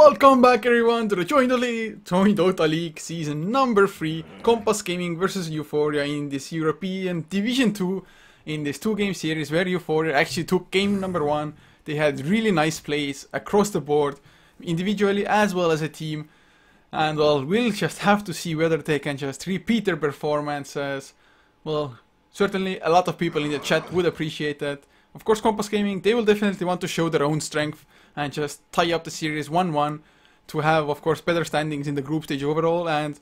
Welcome back everyone to the Join Dota League season number 3, Kompas Gaming versus Eu4ia in this European Division 2, in this 2-game series where Eu4ia actually took game number 1. They had really nice plays across the board, individually as well as a team, and well, we'll just have to see whether they can just repeat their performances. Well, certainly a lot of people in the chat would appreciate that. Of course, Kompas Gaming, they will definitely want to show their own strength and just tie up the series 1-1 to have, of course, better standings in the group stage overall and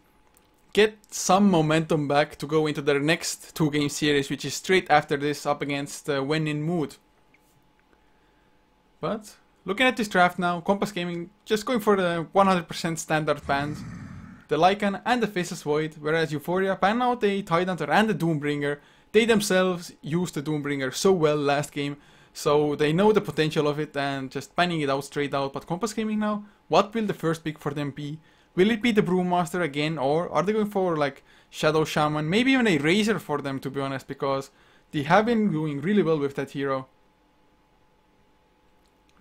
get some momentum back to go into their next 2-game series, which is straight after this up against When in Mood. But looking at this draft now, Kompas Gaming just going for the 100% standard bans, the Lycan and the Faceless Void, whereas Eu4ia ban out the Tidehunter and the Doombringer. They themselves used the Doombringer so well last game, so they know the potential of it and just banning it out straight out. But Kompas Gaming now, what will the first pick for them be? Will it be the Brewmaster again, or are they going for like Shadow Shaman? Maybe even a Razor for them, to be honest, because they have been doing really well with that hero.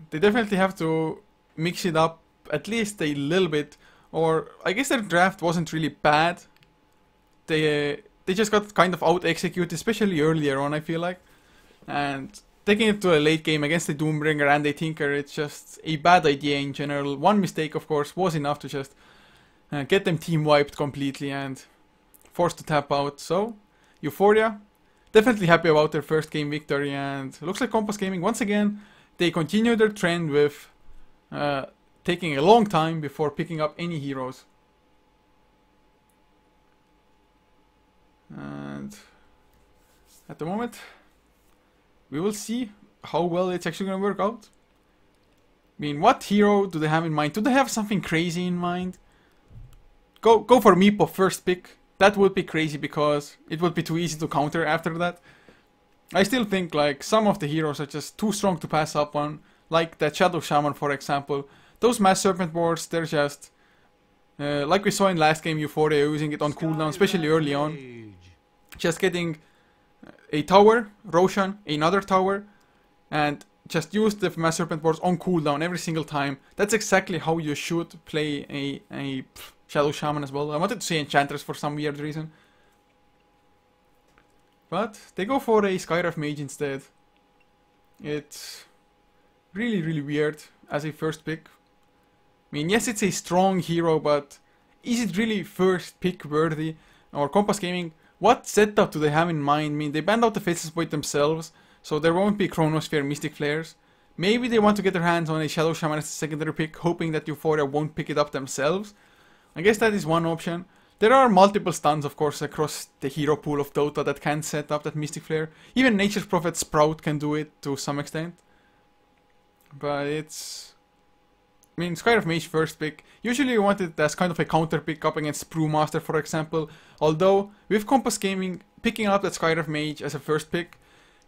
They definitely have to mix it up at least a little bit, or I guess their draft wasn't really bad. They just got kind of out-executed, especially earlier on, I feel like. And taking it to a late game against the Doombringer and the Tinker, it's just a bad idea in general. One mistake, of course, was enough to just get them team wiped completely and forced to tap out. So, Eu4ia, definitely happy about their first game victory, and looks like Kompas Gaming, once again, they continue their trend with taking a long time before picking up any heroes. And at the moment, we will see how well it's actually going to work out. I mean, what hero do they have in mind? Do they have something crazy in mind? Go for Meepo first pick. That would be crazy because it would be too easy to counter after that. I still think like some of the heroes are just too strong to pass up on, like that Shadow Shaman, for example. Those Mass Serpent boards, they're just like we saw in last game, Eu4ia using it on cooldown, especially early on. Just getting a tower, Roshan, another tower, and just use the Mass Serpent boards on cooldown every single time. That's exactly how you should play a Shadow Shaman as well. I wanted to say Enchantress for some weird reason. But they go for a Skywrath Mage instead. It's really weird as a first pick. I mean, yes, it's a strong hero, but is it really first pick worthy? Or Kompas Gaming, what setup do they have in mind? I mean, they banned out the Faceless Void themselves, so there won't be Chronosphere Mystic Flares. Maybe they want to get their hands on a Shadow Shaman as a secondary pick, hoping that Eu4ia won't pick it up themselves. I guess that is one option. There are multiple stuns, of course, across the hero pool of Dota that can set up that Mystic Flare. Even Nature's Prophet Sprout can do it to some extent. But it's... I mean, Skywrath Mage first pick. Usually you want it as kind of a counter pick up against Brewmaster, for example. Although, with Kompas Gaming picking up that Skywrath Mage as a first pick,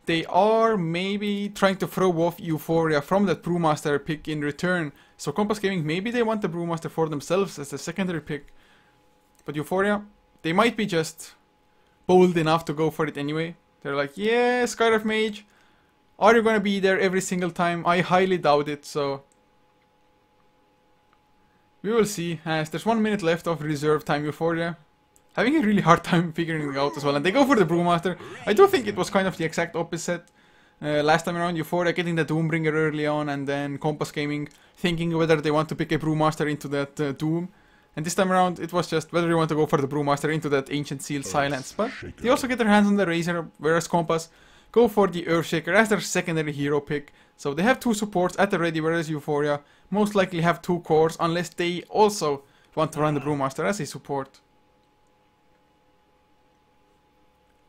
they are maybe trying to throw off Eu4ia from that Brewmaster pick in return. So Kompas Gaming, maybe they want the Brewmaster for themselves as a secondary pick. But Eu4ia, they might be just bold enough to go for it anyway. They're like, yeah, Skywrath Mage, are you gonna be there every single time? I highly doubt it, so... we will see, as there's 1 minute left of reserve time. Eu4ia having a really hard time figuring it out as well, and they go for the Brewmaster. I do think it was kind of the exact opposite. Last time around, Eu4ia getting the Doombringer early on, and then Kompas Gaming thinking whether they want to pick a Brewmaster into that Doom. And this time around, it was just whether they want to go for the Brewmaster into that Ancient Sealed Silence. But they also get their hands on the Razor, whereas Kompas go for the Earthshaker as their secondary hero pick. So they have 2 supports at the ready, whereas Eu4ia most likely have 2 cores, unless they also want to run the Brewmaster as a support.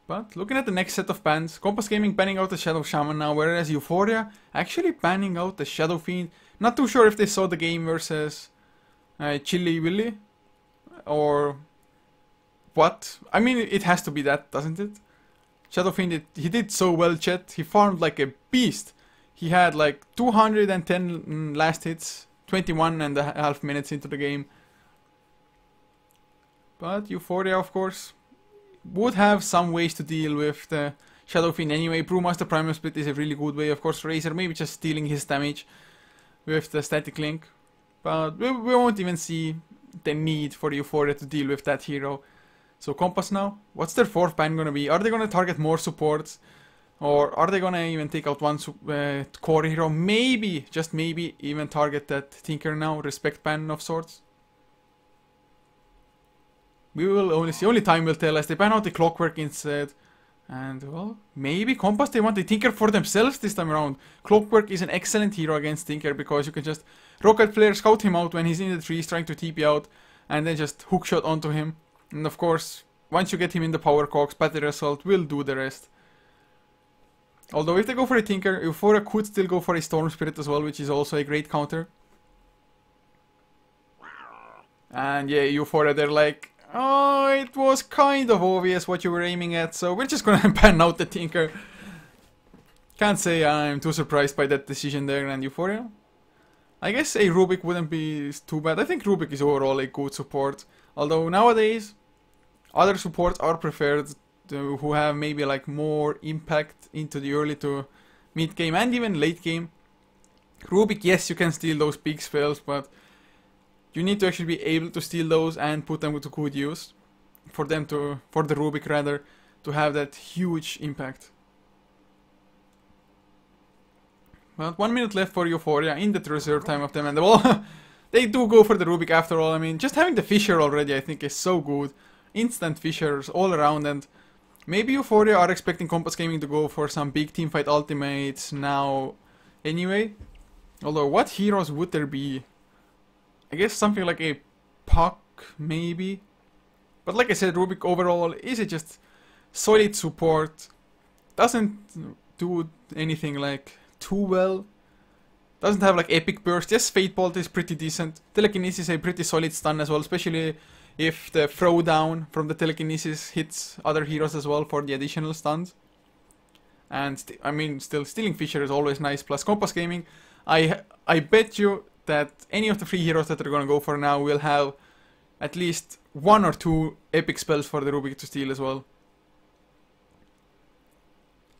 But looking at the next set of bans, Kompas Gaming banning out the Shadow Shaman now, whereas Eu4ia actually banning out the Shadow Fiend. Not too sure if they saw the game versus Chili Willy, or what. I mean, it has to be that, doesn't it? Shadow Fiend, he did so well, chat. He farmed like a beast. He had like 210 last hits, 21.5 minutes into the game. But Eu4ia, of course, would have some ways to deal with the Shadow Fiend anyway. Brewmaster Primal Split is a really good way. Of course, Razor maybe just stealing his damage with the Static Link. But we won't even see the need for Eu4ia to deal with that hero. So Kompas now, what's their fourth ban gonna be? Are they gonna target more supports? Or are they gonna even take out one core hero? Maybe, just maybe, even target that Tinker now, respect ban of sorts. We will only see, only time will tell, as they ban out the Clockwork instead. And, well, maybe Kompas, they want the Tinker for themselves this time around. Clockwork is an excellent hero against Tinker, because you can just rocket flare, scout him out when he's in the trees trying to TP out, and then just hookshot onto him. And of course, once you get him in the power cogs, Battery Assault will do the rest. Although if they go for a Tinker, Eu4ia could still go for a Storm Spirit as well, which is also a great counter. And yeah, Eu4ia, they're like, oh, it was kind of obvious what you were aiming at, so we're just gonna ban out the Tinker. Can't say I'm too surprised by that decision there. And Eu4ia, I guess a Rubik wouldn't be too bad. I think Rubik is overall a good support. Although nowadays, other supports are preferred who have maybe like more impact into the early to mid game and even late game. Rubik, yes, you can steal those big spells, but you need to actually be able to steal those and put them to good use for the Rubik rather, to have that huge impact. But 1 minute left for Eu4ia in the reserve time of them, and well, they do go for the Rubik after all. I mean, just having the Fissure already I think is so good. Instant Fissures all around, and maybe Eu4ia are expecting Kompas Gaming to go for some big teamfight ultimates now anyway. Although, what heroes would there be? I guess something like a Puck, maybe. But like I said, Rubik overall is a just solid support. Doesn't do anything like too well. Doesn't have like epic burst. Yes, Fate Bolt is pretty decent. Telekinesis is a pretty solid stun as well, especially if the throwdown from the Telekinesis hits other heroes as well for the additional stuns. And I mean, still stealing Fissure is always nice. Plus Kompas Gaming, I bet you that any of the 3 heroes that they're gonna go for now will have at least 1 or 2 epic spells for the Rubik to steal as well.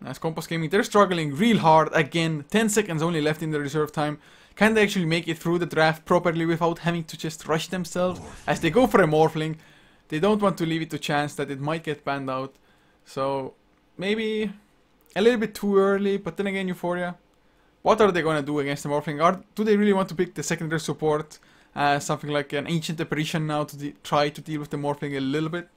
As Kompas Gaming, they're struggling real hard again. 10 seconds only left in the reserve time. Can they actually make it through the draft properly without having to just rush themselves? As they go for a Morphling, they don't want to leave it to chance that it might get banned out. So, maybe a little bit too early, but then again, Eu4ia, what are they gonna do against the Morphling? Do they really want to pick the secondary support as something like an Ancient Apparition now to try to deal with the Morphling a little bit?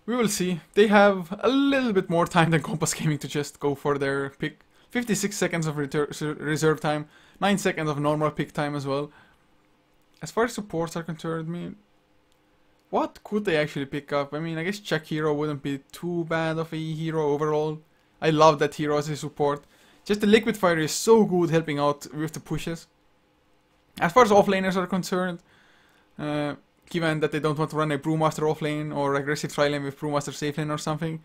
We will see. They have a little bit more time than Kompas Gaming to just go for their pick. 56 seconds of reserve time, 9 seconds of normal pick time as well. As far as supports are concerned, I mean, what could they actually pick up? I mean, I guess Check Hero wouldn't be too bad of a hero overall. I love that hero as a support. Just the Liquid Fire is so good helping out with the pushes. As far as offlaners are concerned, given that they don't want to run a Brewmaster offlane or aggressive tri-lane with Brewmaster safe lane or something.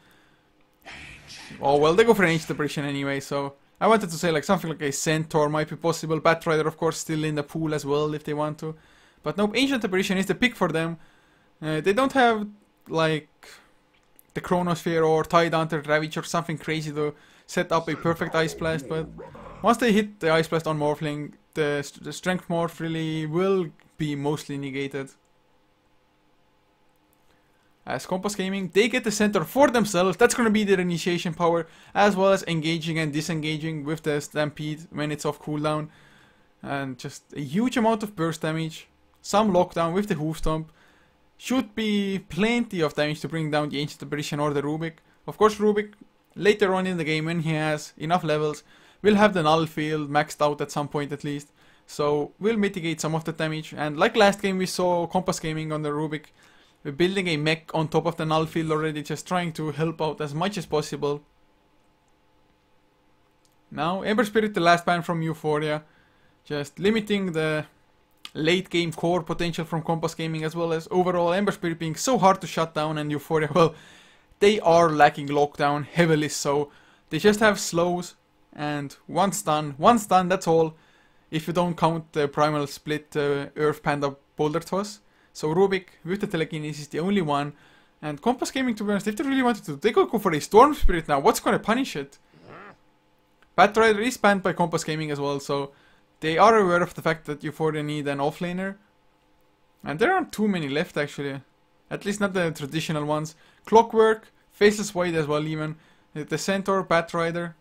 Oh well, they go for Ancient Apparition anyway, so I wanted to say like something like a Centaur might be possible. Batrider of course still in the pool as well if they want to. But nope, Ancient Apparition is the pick for them. They don't have like the Chronosphere or Tidehunter Ravage or something crazy to set up a perfect Ice Blast, but once they hit the Ice Blast on Morphling, the Strength Morph really will be mostly negated. As Kompas Gaming, they get the center for themselves. That's going to be their initiation power, as well as engaging and disengaging with the Stampede when it's off cooldown. And just a huge amount of burst damage. Some lockdown with the Hoof Stomp. Should be plenty of damage to bring down the Ancient Apparition or the Rubik. Of course, Rubik, later on in the game when he has enough levels, will have the Null Field maxed out at some point at least. So, will mitigate some of the damage. And like last game we saw Kompas Gaming on the Rubik, building a mech on top of the Null Field already, just trying to help out as much as possible. Now, Ember Spirit, the last ban from Eu4ia, just limiting the late game core potential from Kompas Gaming, as well as overall Ember Spirit being so hard to shut down, and Eu4ia, well, they are lacking lockdown, heavily so. They just have slows and one stun, that's all, if you don't count the Primal Split Earth Panda Boulder Toss. So Rubik with the Telekinesis is the only one. And Kompas Gaming, to be honest, if they really wanted to, they could go for a Storm Spirit now. What's gonna punish it? Batrider is banned by Kompas Gaming as well, so they are aware of the fact that Eu4ia need an offlaner. And there aren't too many left actually. At least not the traditional ones. Clockwork, Faceless Void as well even. The Centaur, Batrider,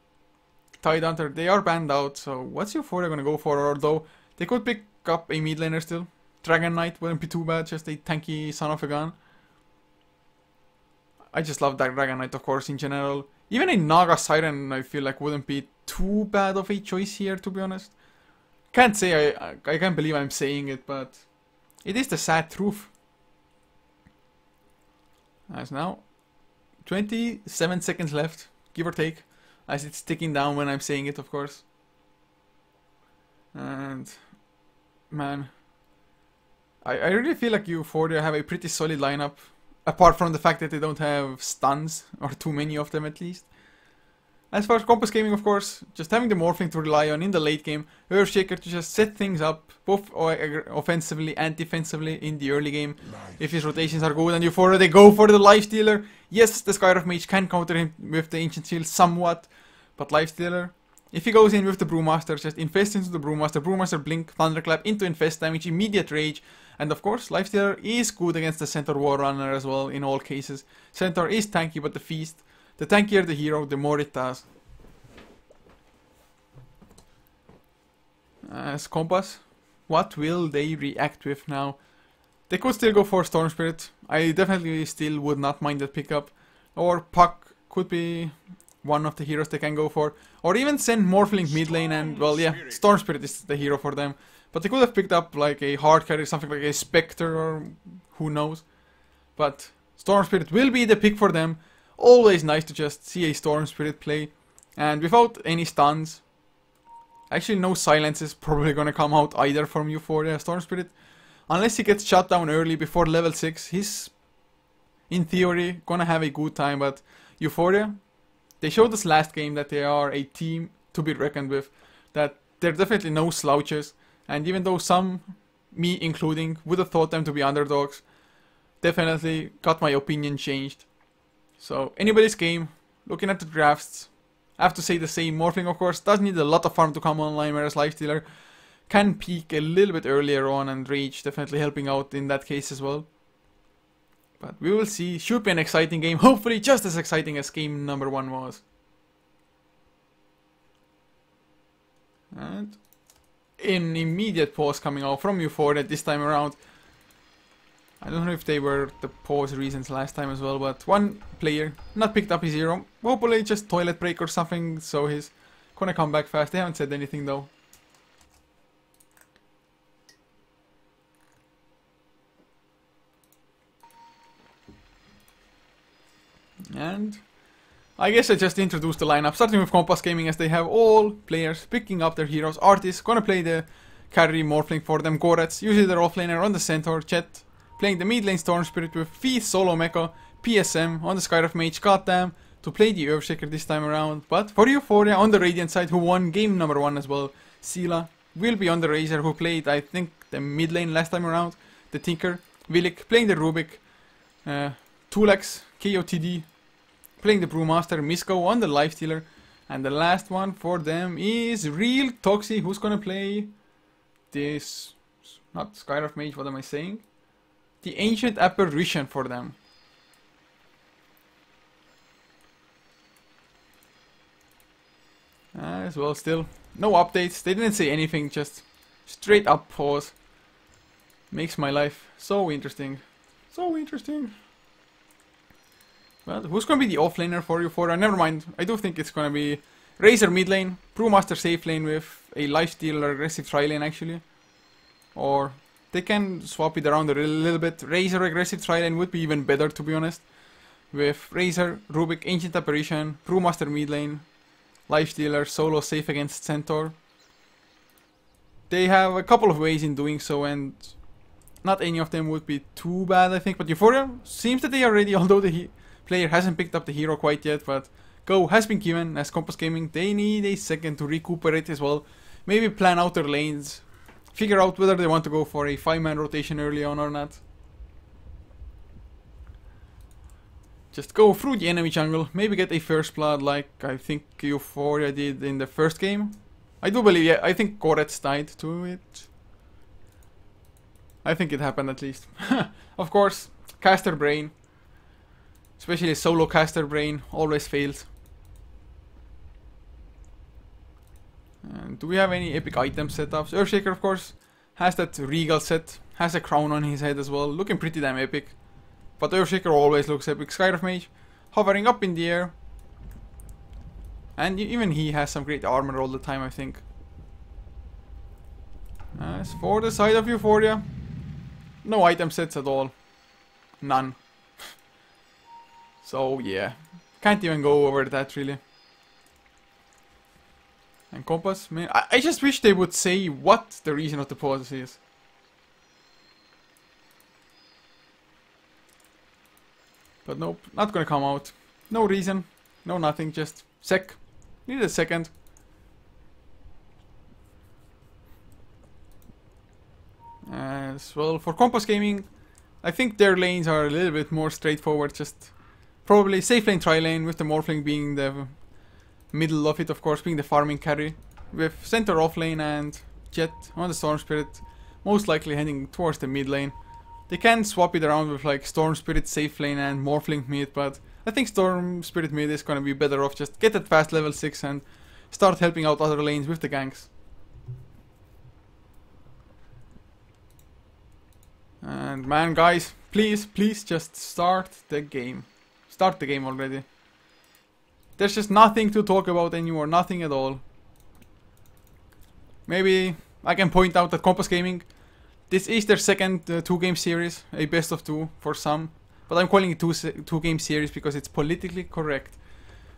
Tidehunter, they are banned out, so what's Eu4ia gonna go for? Although they could pick up a mid laner still. Dragon Knight wouldn't be too bad, just a tanky son of a gun. I just love that Dragon Knight, of course, in general. Even a Naga Siren, I feel like, wouldn't be too bad of a choice here, to be honest. Can't say I can't believe I'm saying it, but it is the sad truth. As now, 27 seconds left, give or take, as it's ticking down when I'm saying it, of course. And man, I really feel like Eu4ia have a pretty solid lineup. Apart from the fact that they don't have stuns, or too many of them at least. As far as Kompas Gaming, of course, just having the Morphling to rely on in the late game, Earthshaker to just set things up, both offensively and defensively in the early game. If his rotations are good and Eu4ia, they go for the Lifestealer. Yes, the Skyrock Mage can counter him with the Ancient Shield somewhat, but Lifestealer, if he goes in with the Brewmaster, just infest into the Brewmaster, Brewmaster Blink, Thunderclap into infest damage, immediate rage, and of course, Lifestealer is good against the Centaur Warrunner as well in all cases. Centaur is tanky, but the Feast, the tankier the hero, the more it does. As Kompas, what will they react with now? They could still go for Storm Spirit. I definitely still would not mind that pickup. Or Puck could be one of the heroes they can go for. Or even send Morphling mid lane and, well, yeah, Storm Spirit is the hero for them. But they could have picked up like a hard carry, something like a Spectre or who knows. But Storm Spirit will be the pick for them. Always nice to just see a Storm Spirit play. And without any stuns. Actually, no silence is probably gonna come out either from Eu4ia Storm Spirit. Unless he gets shut down early before level 6. He's, in theory, gonna have a good time. But Eu4ia, they showed us last game that they are a team to be reckoned with. That they're definitely no slouches. And even though some, me including, would have thought them to be underdogs, definitely got my opinion changed. So, anybody's game, looking at the drafts, I have to say the same. Morphling, of course, does need a lot of farm to come online, whereas Lifestealer can peak a little bit earlier on, and Rage definitely helping out in that case as well. But we will see. Should be an exciting game, hopefully just as exciting as game number 1 was. And an immediate pause coming out from Eu4ia this time around. I don't know if they were the pause reasons last time as well, but one player not picked up his hero. Hopefully just toilet break or something, so he's gonna come back fast. They haven't said anything though. And I guess I just introduced the lineup, starting with Kompas Gaming, as they have all players picking up their heroes. Artis gonna play the carry Morphling for them. Gorets, usually their offlaner on the Centaur. Chet playing the mid lane Storm Spirit with Feast, Solo Mecha, PSM on the Skyrock Mage. Goddamn, to play the Earthshaker this time around. But for Eu4ia on the Radiant side, who won game number 1 as well, Sela will be on the Razor, who played, I think, the mid lane last time around. The Tinker, Vilik playing the Rubik, Tulex, KOTD playing the Brewmaster, Misko on the Lifestealer, and the last one for them is Real Toxie, who's gonna play this, not Skyrock Mage, what am I saying? The Ancient Apparition for them. As well, still no updates, they didn't say anything, just straight up pause. Makes my life so interesting. So interesting. Well, who's gonna be the offlaner for Eu4ia? Never mind, I do think it's gonna be Razor mid lane, Brewmaster safe lane with a Lifesteal or aggressive tri-lane actually. Or they can swap it around a little bit. Razor aggressive tri-lane would be even better, to be honest. With Razor, Rubik, Ancient Apparition, Brewmaster mid lane, Lifestealer, solo safe against Centaur. They have a couple of ways in doing so, and not any of them would be too bad, I think. But Eu4ia seems that they are ready, although the player hasn't picked up the hero quite yet. But go has been given as Kompas Gaming. They need a second to recuperate as well. Maybe plan out their lanes. Figure out whether they want to go for a 5-man rotation early on or not. Just go through the enemy jungle, maybe get a first blood like I think Eu4ia did in the first game. I do believe, yeah, I think Korets died to it. I think it happened at least. Of course, caster brain, especially solo caster brain, always fails. And do we have any epic item setups? Earthshaker, of course, has that regal set, has a crown on his head as well, looking pretty damn epic. But Earthshaker always looks epic. Skyriff Mage, hovering up in the air. And even he has some great armor all the time, I think. As for the side of Eu4ia, no item sets at all. None. So yeah, can't even go over that really. And Kompas, man, I just wish they would say what the reason of the pause is. But nope, not gonna come out. No reason, no nothing, just sec. Need a second. As well, for Kompas Gaming, I think their lanes are a little bit more straightforward, just probably safe lane, tri lane, with the Morphling being the middle of it, of course, being the farming carry, with center off lane and Jet on the Storm Spirit, most likely heading towards the mid lane. They can swap it around with like Storm Spirit safe lane and Morphling mid, but I think Storm Spirit mid is gonna be better off. Just get that fast level 6 and start helping out other lanes with the ganks. And man, guys, please just start the game. Start the game already. There's just nothing to talk about anymore, nothing at all. Maybe I can point out that Kompas Gaming, this is their second 2-game series, a best of 2 for some. But I'm calling it 2-game series because it's politically correct.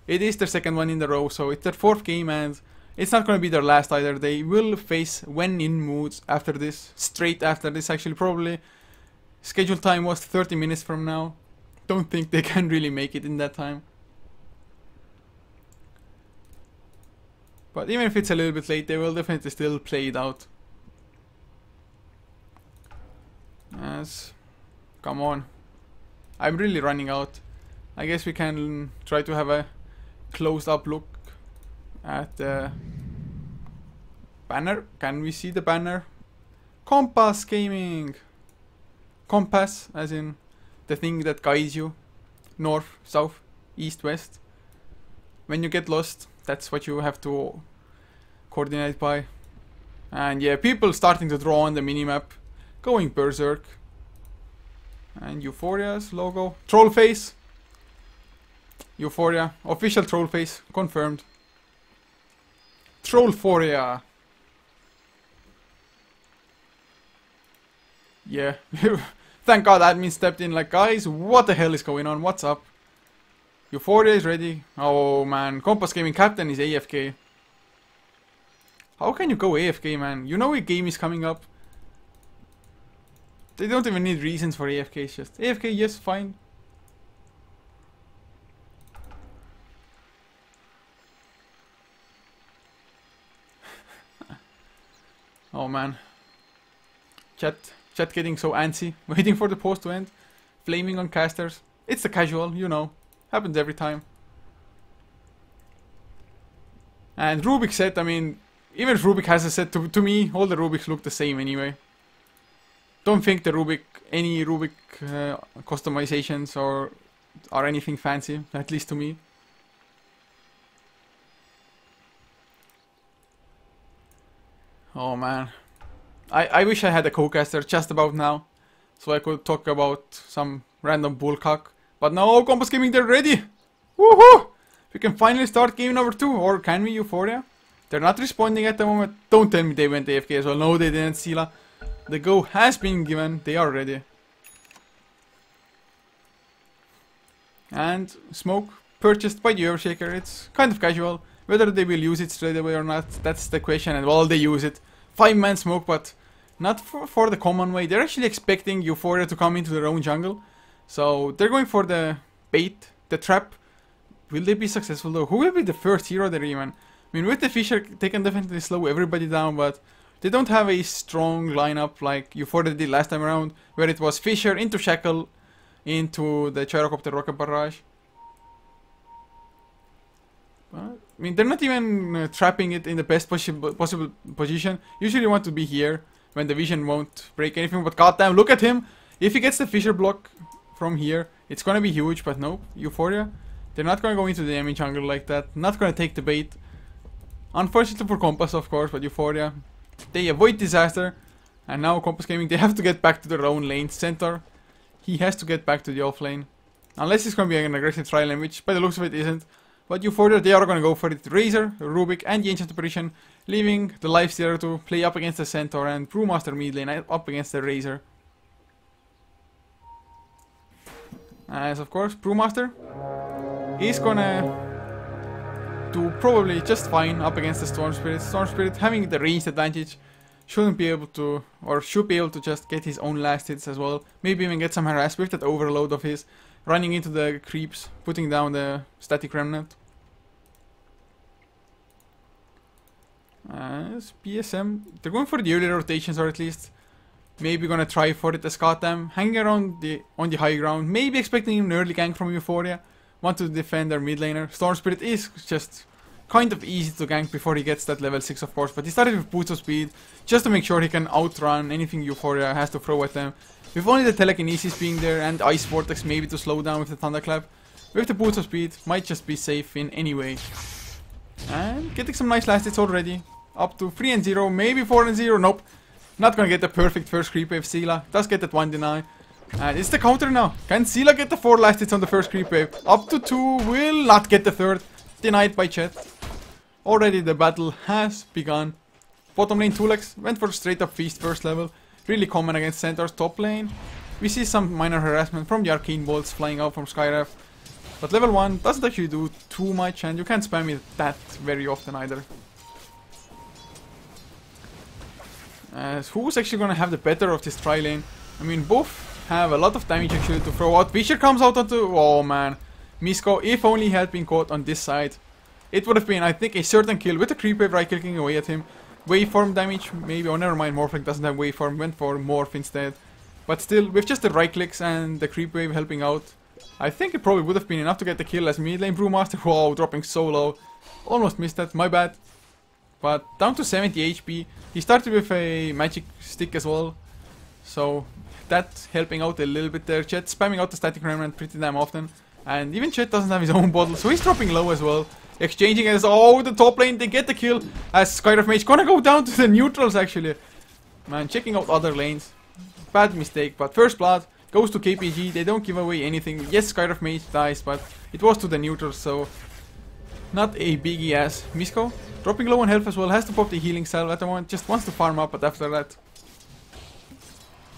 It is their second one in a row, so it's their 4th game and it's not going to be their last either. They will face when in moods after this, straight after this actually, probably. Schedule time was 30 minutes from now. Don't think they can really make it in that time. But even if it's a little bit late, they will definitely still play it out. Yes. Come on. I'm really running out. I guess we can try to have a closed up look at the banner. Can we see the banner? Kompas Gaming. Kompas, as in the thing that guides you north, south, east, west. When you get lost, that's what you have to coordinate by. And yeah, people starting to draw on the minimap, going berserk. And Eu4ia's logo, troll face. Eu4ia, official troll face, confirmed. Troll4ia. Yeah, thank God admin stepped in like, guys, what the hell is going on, what's up? Eu4ia is ready. Oh man, Kompas Gaming captain is AFK. How can you go AFK, man? You know a game is coming up. They don't even need reasons for AFK, it's just AFK, yes, fine. Oh man. Chat getting so antsy, waiting for the post to end, flaming on casters. It's the casual, you know, happens every time. And Rubik set, I mean, even if Rubik has a set, to me, all the Rubiks look the same anyway. Don't think the any Rubik customizations are anything fancy, at least to me. Oh man. I wish I had a co-caster just about now, so I could talk about some random bullcock. But no, Kompas Gaming, they're ready! Woohoo! We can finally start game number 2, or can we, Eu4ia? They're not responding at the moment. Don't tell me they went AFK as well. No, they didn't, Sila. The go has been given. They are ready. And smoke purchased by the Earthshaker. It's kind of casual. Whether they will use it straight away or not, that's the question. And well, they use it. 5-man smoke, but not for the common way. They're actually expecting Eu4ia to come into their own jungle. So they're going for the bait, the trap. Will they be successful though? Who will be the first hero there even? I mean, with the Fisher, they can definitely slow everybody down, but they don't have a strong lineup like Eu4ia did last time around, where it was Fisher into Shackle, into the gyrocopter rocket barrage. But, I mean, they're not even trapping it in the best possible position. Usually you want to be here when the vision won't break anything, but goddamn, look at him! If he gets the fissure block from here, it's gonna be huge, but no, Eu4ia. They're not gonna go into the enemy jungle like that, not gonna take the bait. Unfortunately for Kompas, of course, but Eu4ia, they avoid disaster. And now Kompas Gaming, they have to get back to their own lane. Centaur, he has to get back to the off lane. Unless it's gonna be an aggressive tri lane, which by the looks of it isn't. But Eu4ia, they are gonna go for it. Razor, Rubik, and the Ancient Apparition, leaving the Lifestealer to play up against the Centaur and Brewmaster mid lane up against the Razor. As of course, Brewmaster is gonna do probably just fine up against the Storm Spirit. Storm Spirit having the ranged advantage shouldn't be able to, or should be able to just get his own last hits as well. Maybe even get some harass with that overload of his, running into the creeps, putting down the static remnant. As PSM, they're going for the early rotations, or at least maybe gonna try for it as goddamn, hanging around on the high ground, maybe expecting an early gank from Eu4ia. Want to defend their mid laner. Storm Spirit is just kind of easy to gank before he gets that level 6, of course, but he started with boots of speed just to make sure he can outrun anything Eu4ia has to throw at them. With only the telekinesis being there and Ice Vortex maybe to slow down with the Thunderclap, with the boots of speed might just be safe in any way. And getting some nice last hits already, up to 3 and 0, maybe 4 and 0, nope. Not gonna get the perfect first creep wave. Sela does get that 1 deny. And it's the counter now. Can Sela get the 4 last hits on the first creep wave? Up to 2, will not get the third. Denied by Chet. Already the battle has begun. Bottom lane Tulex went for straight up feast first level. Really common against Centaur's top lane. We see some minor harassment from the arcane bolts flying out from Skyref. But level 1 doesn't actually do too much, and you can't spam it that very often either. As who's actually gonna have the better of this tri lane? I mean, both have a lot of damage actually to throw out. Visher comes out onto... oh man. Misko, if only he had been caught on this side, it would have been, I think, a certain kill with the creep wave right clicking away at him. Waveform damage, maybe, oh never mind, Morphling doesn't have waveform, went for Morph instead. But still, with just the right clicks and the creep wave helping out, I think it probably would have been enough to get the kill as mid lane Brewmaster. Wow, dropping so low. Almost missed that, my bad. But down to 70 HP. He started with a magic stick as well. So that's helping out a little bit there. Chet spamming out the static remnant pretty damn often. And even Chet doesn't have his own bottle, so he's dropping low as well. Exchanging as, oh, the top lane, they get the kill. As Skyref Mage gonna go down to the neutrals actually. Man, checking out other lanes. Bad mistake, but first blood goes to KPG. They don't give away anything. Yes, Skyref Mage dies, but it was to the neutrals, so not a biggie. As Misko dropping low on health as well, has to pop the healing salve at the moment, just wants to farm up, but after that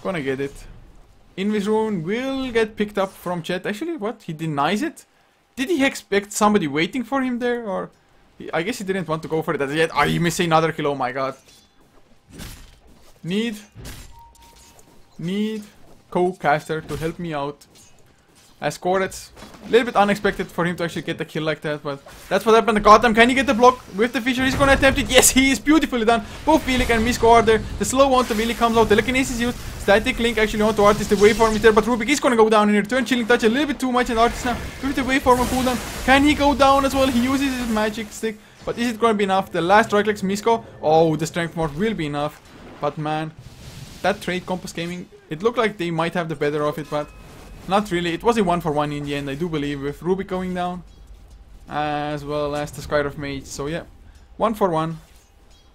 gonna get it. Invis rune will get picked up from Chet. Actually, what? He denies it? Did he expect somebody waiting for him there? Or I guess he didn't want to go for it as yet. Ah, he missed another kill, oh my god. Need co-caster to help me out. As Korets, a little bit unexpected for him to actually get the kill like that, but that's what happened. Goddamn, can he get the block with the Fisher? He's gonna attempt it. Yes, he is, beautifully done. Both Velik and Misko are there. The slow onto Velik comes out. Telekinesis is used. Static link actually onto Artist. The waveform is there, but Rubik is gonna go down in return. Chilling touch a little bit too much, and Artist now with the waveform on cooldown. Can he go down as well? He uses his magic stick, but is it gonna be enough? The last right clicks Misko. Oh, the strength morph will be enough, but man, that trade Kompas Gaming, it looked like they might have the better of it, but not really. It was a 1-for-1 in the end, I do believe, with Rubik going down, as well as the Skyref Mage. So yeah, 1-for-1.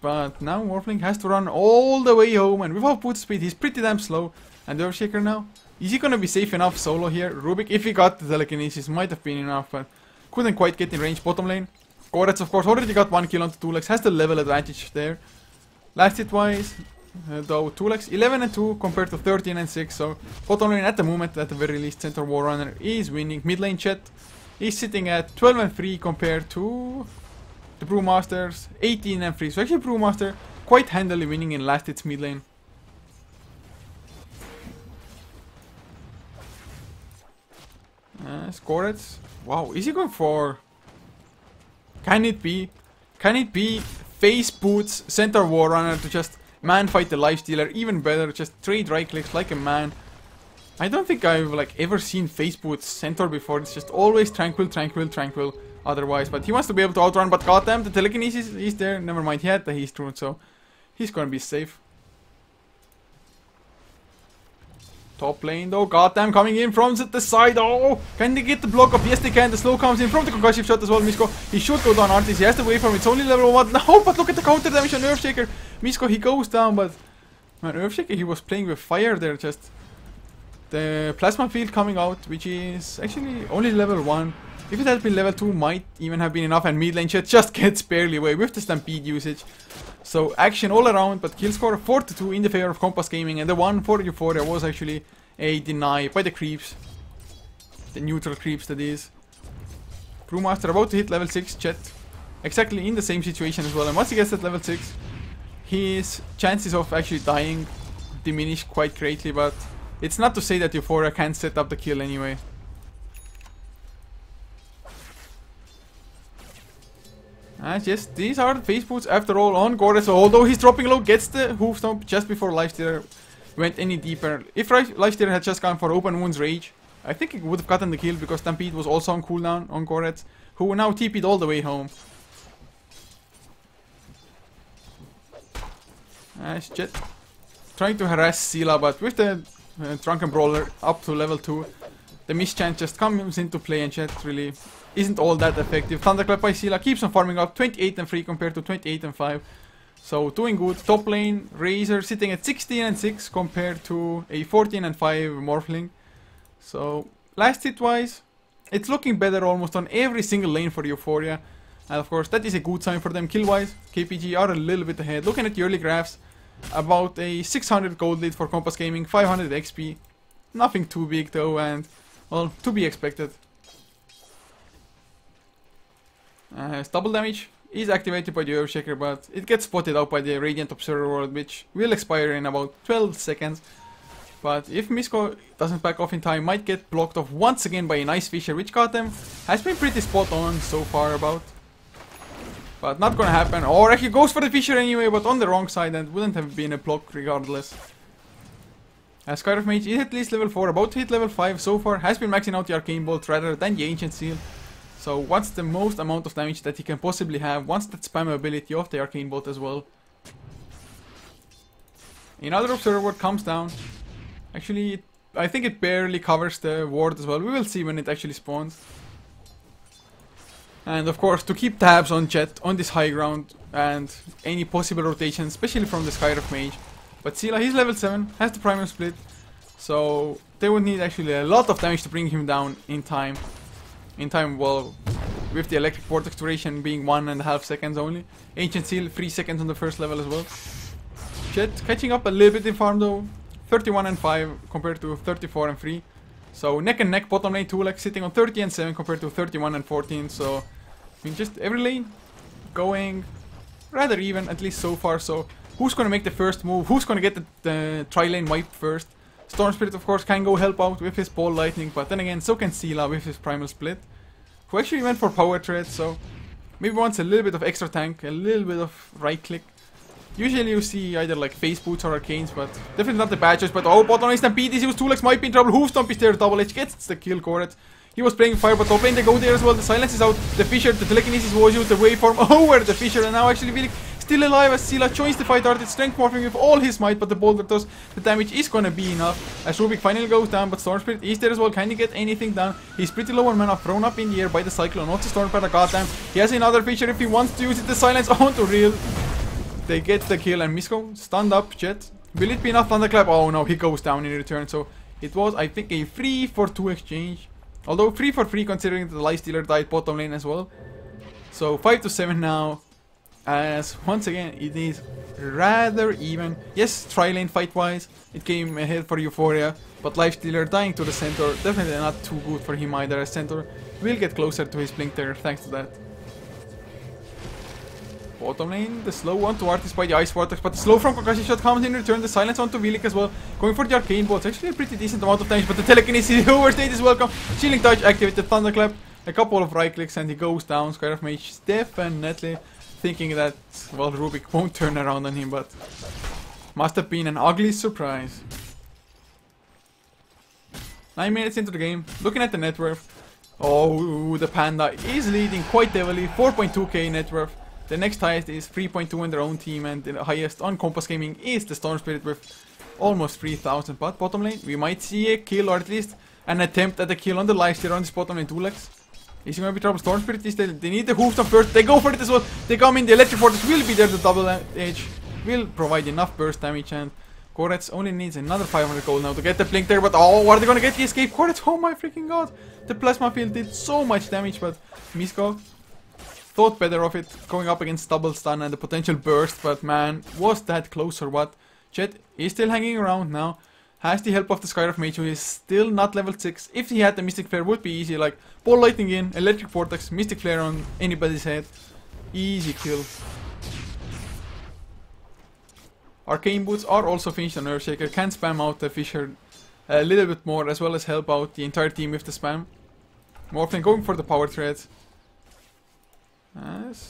But now Morphling has to run all the way home, and without boot speed, he's pretty damn slow. And Earthshaker now, is he gonna be safe enough solo here? Rubik, if he got the telekinesis, might have been enough, but couldn't quite get in range. Bottom lane, Korets, of course, already got 1 kill onto Tulex, has the level advantage there. Last hit wise, though, Tulex 11 and 2 compared to 13 and 6, so bottom lane at the moment, at the very least, Centaur Warrunner is winning. Mid lane Chet is sitting at 12 and 3 compared to the Brewmasters 18 and 3, so actually Brewmaster quite handily winning in last hits mid lane. Skorets, wow, is he going for... Can it be face boots Centaur Warrunner to just man fight the Lifestealer even better, just trade right clicks like a man. I don't think I've like ever seen face boots centaur before. It's just always tranquil, tranquil, tranquil otherwise. But he wants to be able to outrun, but goddamn, the telekinesis is there. Never mind, he had the haste rune, so he's gonna be safe. Top lane though, goddamn, coming in from the side. Oh, can they get the block up? Yes, they can. The slow comes in from the concussive shot as well. Misko, he should go down. Artis, he has to wait for him. It's only level 1. No, but look at the counter damage on Earthshaker. Misko, he goes down, but man, Earthshaker, he was playing with fire there. Just the plasma field coming out, which is actually only level 1. If it had been level 2, might even have been enough, and mid lane shit just gets barely away with the stampede usage. So action all around, but kill score 4-2 in the favor of Kompas Gaming, and the one for Eu4ia was actually a deny by the creeps. The neutral creeps, that is. Brewmaster about to hit level 6, Chet. Exactly in the same situation as well, and once he gets at level 6, his chances of actually dying diminish quite greatly, but it's not to say that Eu4ia can't set up the kill anyway. Yes, these are the face boots after all on Gorez, so although he's dropping low, gets the hoof stomp just before Lifestealer went any deeper. If Lifestealer had just gone for Open Wounds Rage, I think he would have gotten the kill, because Stampede was also on cooldown on Gorez, who now TP'd all the way home. Jet trying to harass Sila, but with the Drunken Brawler up to level 2, the mischance just comes into play, and Jet really isn't all that effective. Thunderclap by Sila keeps on farming up, 28 and 3 compared to 28 and 5. So doing good. Top lane, Razor sitting at 16 and 6 compared to a 14 and 5 Morphling. So last hit wise, it's looking better almost on every single lane for Eu4ia. And of course that is a good sign for them. Kill wise, KPG are a little bit ahead. Looking at the early graphs, about a 600 gold lead for Kompas Gaming, 500 XP. Nothing too big though, and well, to be expected. Double damage is activated by the Earthshaker, but it gets spotted out by the Radiant Observer World, which will expire in about 12 seconds. But if Misko doesn't back off in time, might get blocked off once again by a nice Fisher, which got them has been pretty spot on so far about. But not gonna happen, or actually goes for the Fisher anyway, but on the wrong side, and wouldn't have been a block regardless. Skyriff Mage is at least level 4, about to hit level 5 so far, has been maxing out the Arcane Bolt rather than the Ancient Seal. So what's the most amount of damage that he can possibly have, wants that spam ability of the Arcane Bolt as well. Another Observer Ward comes down. Actually, I think it barely covers the ward as well. We will see when it actually spawns. And of course, to keep tabs on Jet on this high ground and any possible rotation, especially from the Skyriff Mage. But Sila, he's level 7, has the Primal Split. So they would need actually a lot of damage to bring him down in time. Well, with the Electric Vortex duration being 1.5 seconds only. Ancient Seal, 3 seconds on the first level as well. Jet catching up a little bit in farm though. 31 and 5 compared to 34 and 3. So neck and neck bottom lane, 2 like sitting on 30 and 7 compared to 31 and 14. So, I mean, just every lane going rather even, at least so far. So, who's gonna make the first move? Who's gonna get the tri-lane wipe first? Storm Spirit, of course, can go help out with his Ball Lightning, but then again, so can Sila with his Primal Split, who actually went for Power Tread, so maybe wants a little bit of extra tank, a little bit of right click. Usually you see either like Face Boots or Arcanes, but definitely not the Badgers. But oh, bottom lane Stampede, he was 2 legs, might be in trouble. Hoof Stomp is there, Double H gets the kill, Koret. He was playing fire, but top lane they go there as well. The silence is out, the Fisher, the telekinesis was used, the waveform over the Fisher, and now actually Vilik still alive as Sila joins the fight. Artist strength morphing with all his might, but the boulder does. The damage is gonna be enough as Rubik finally goes down, but Storm Spirit is there as well. Can he get anything done? He's pretty low on mana, thrown up in the air by the Cyclone, not the Storm Spirit. Goddamn, he has another Fisher if he wants to use it. The silence onto real. They get the kill, and Misko stunned up Jet. Will it be enough Thunderclap? Oh no, he goes down in return. So it was, I think, a 3-for-2 exchange. Although 3-for-3 considering that the Lifestealer died bottom lane as well. So 5-7 now. As once again it is rather even. Yes, tri-lane fight wise it came ahead for Eu4ia, but Lifestealer dying to the Centaur, definitely not too good for him either, as Centaur will get closer to his Blink Terror thanks to that. Bottom lane, the slow one to Artis by the Ice Vortex, but the slow from Kakashi shot comes in return, the silence onto Vilik as well, going for the Arcane Bolt, actually a pretty decent amount of damage, but the telekinesis overstayed is welcome. Shielding Touch activated, Thunderclap, a couple of right clicks and he goes down. Skyriff Mage definitely thinking that, well, Rubik won't turn around on him, but must have been an ugly surprise. 9 minutes into the game. Looking at the net worth. Oh, the Panda is leading quite heavily. 4.2k net worth. The next highest is 3.2 in their own team, and the highest on Kompas Gaming is the Storm Spirit with almost 3,000. But bottom lane, we might see a kill, or at least an attempt at a kill on the lifesteal on this bottom lane 2lex. Is he gonna be trouble? Storm Spirit is they need the hoof first. They go for it as well. They come in. The electric fortress will be there. The double edge will provide enough burst damage, and Korets only needs another 500 gold now to get the blink there. But oh, are they gonna get the escape? Korets, oh my freaking god! The plasma field did so much damage, but Misko thought better of it, going up against double stun and the potential burst. But man, was that close or what? Jet is still hanging around now. Has the help of the Skyriff Mage, who is still not level 6. If he had the Mystic Flare, would be easy. Like, Ball Lightning in, Electric Vortex, Mystic Flare on anybody's head. Easy kill. Arcane Boots are also finished on Earthshaker. Can spam out the Fisher a little bit more, as well as help out the entire team with the spam. Morphlin going for the power threads.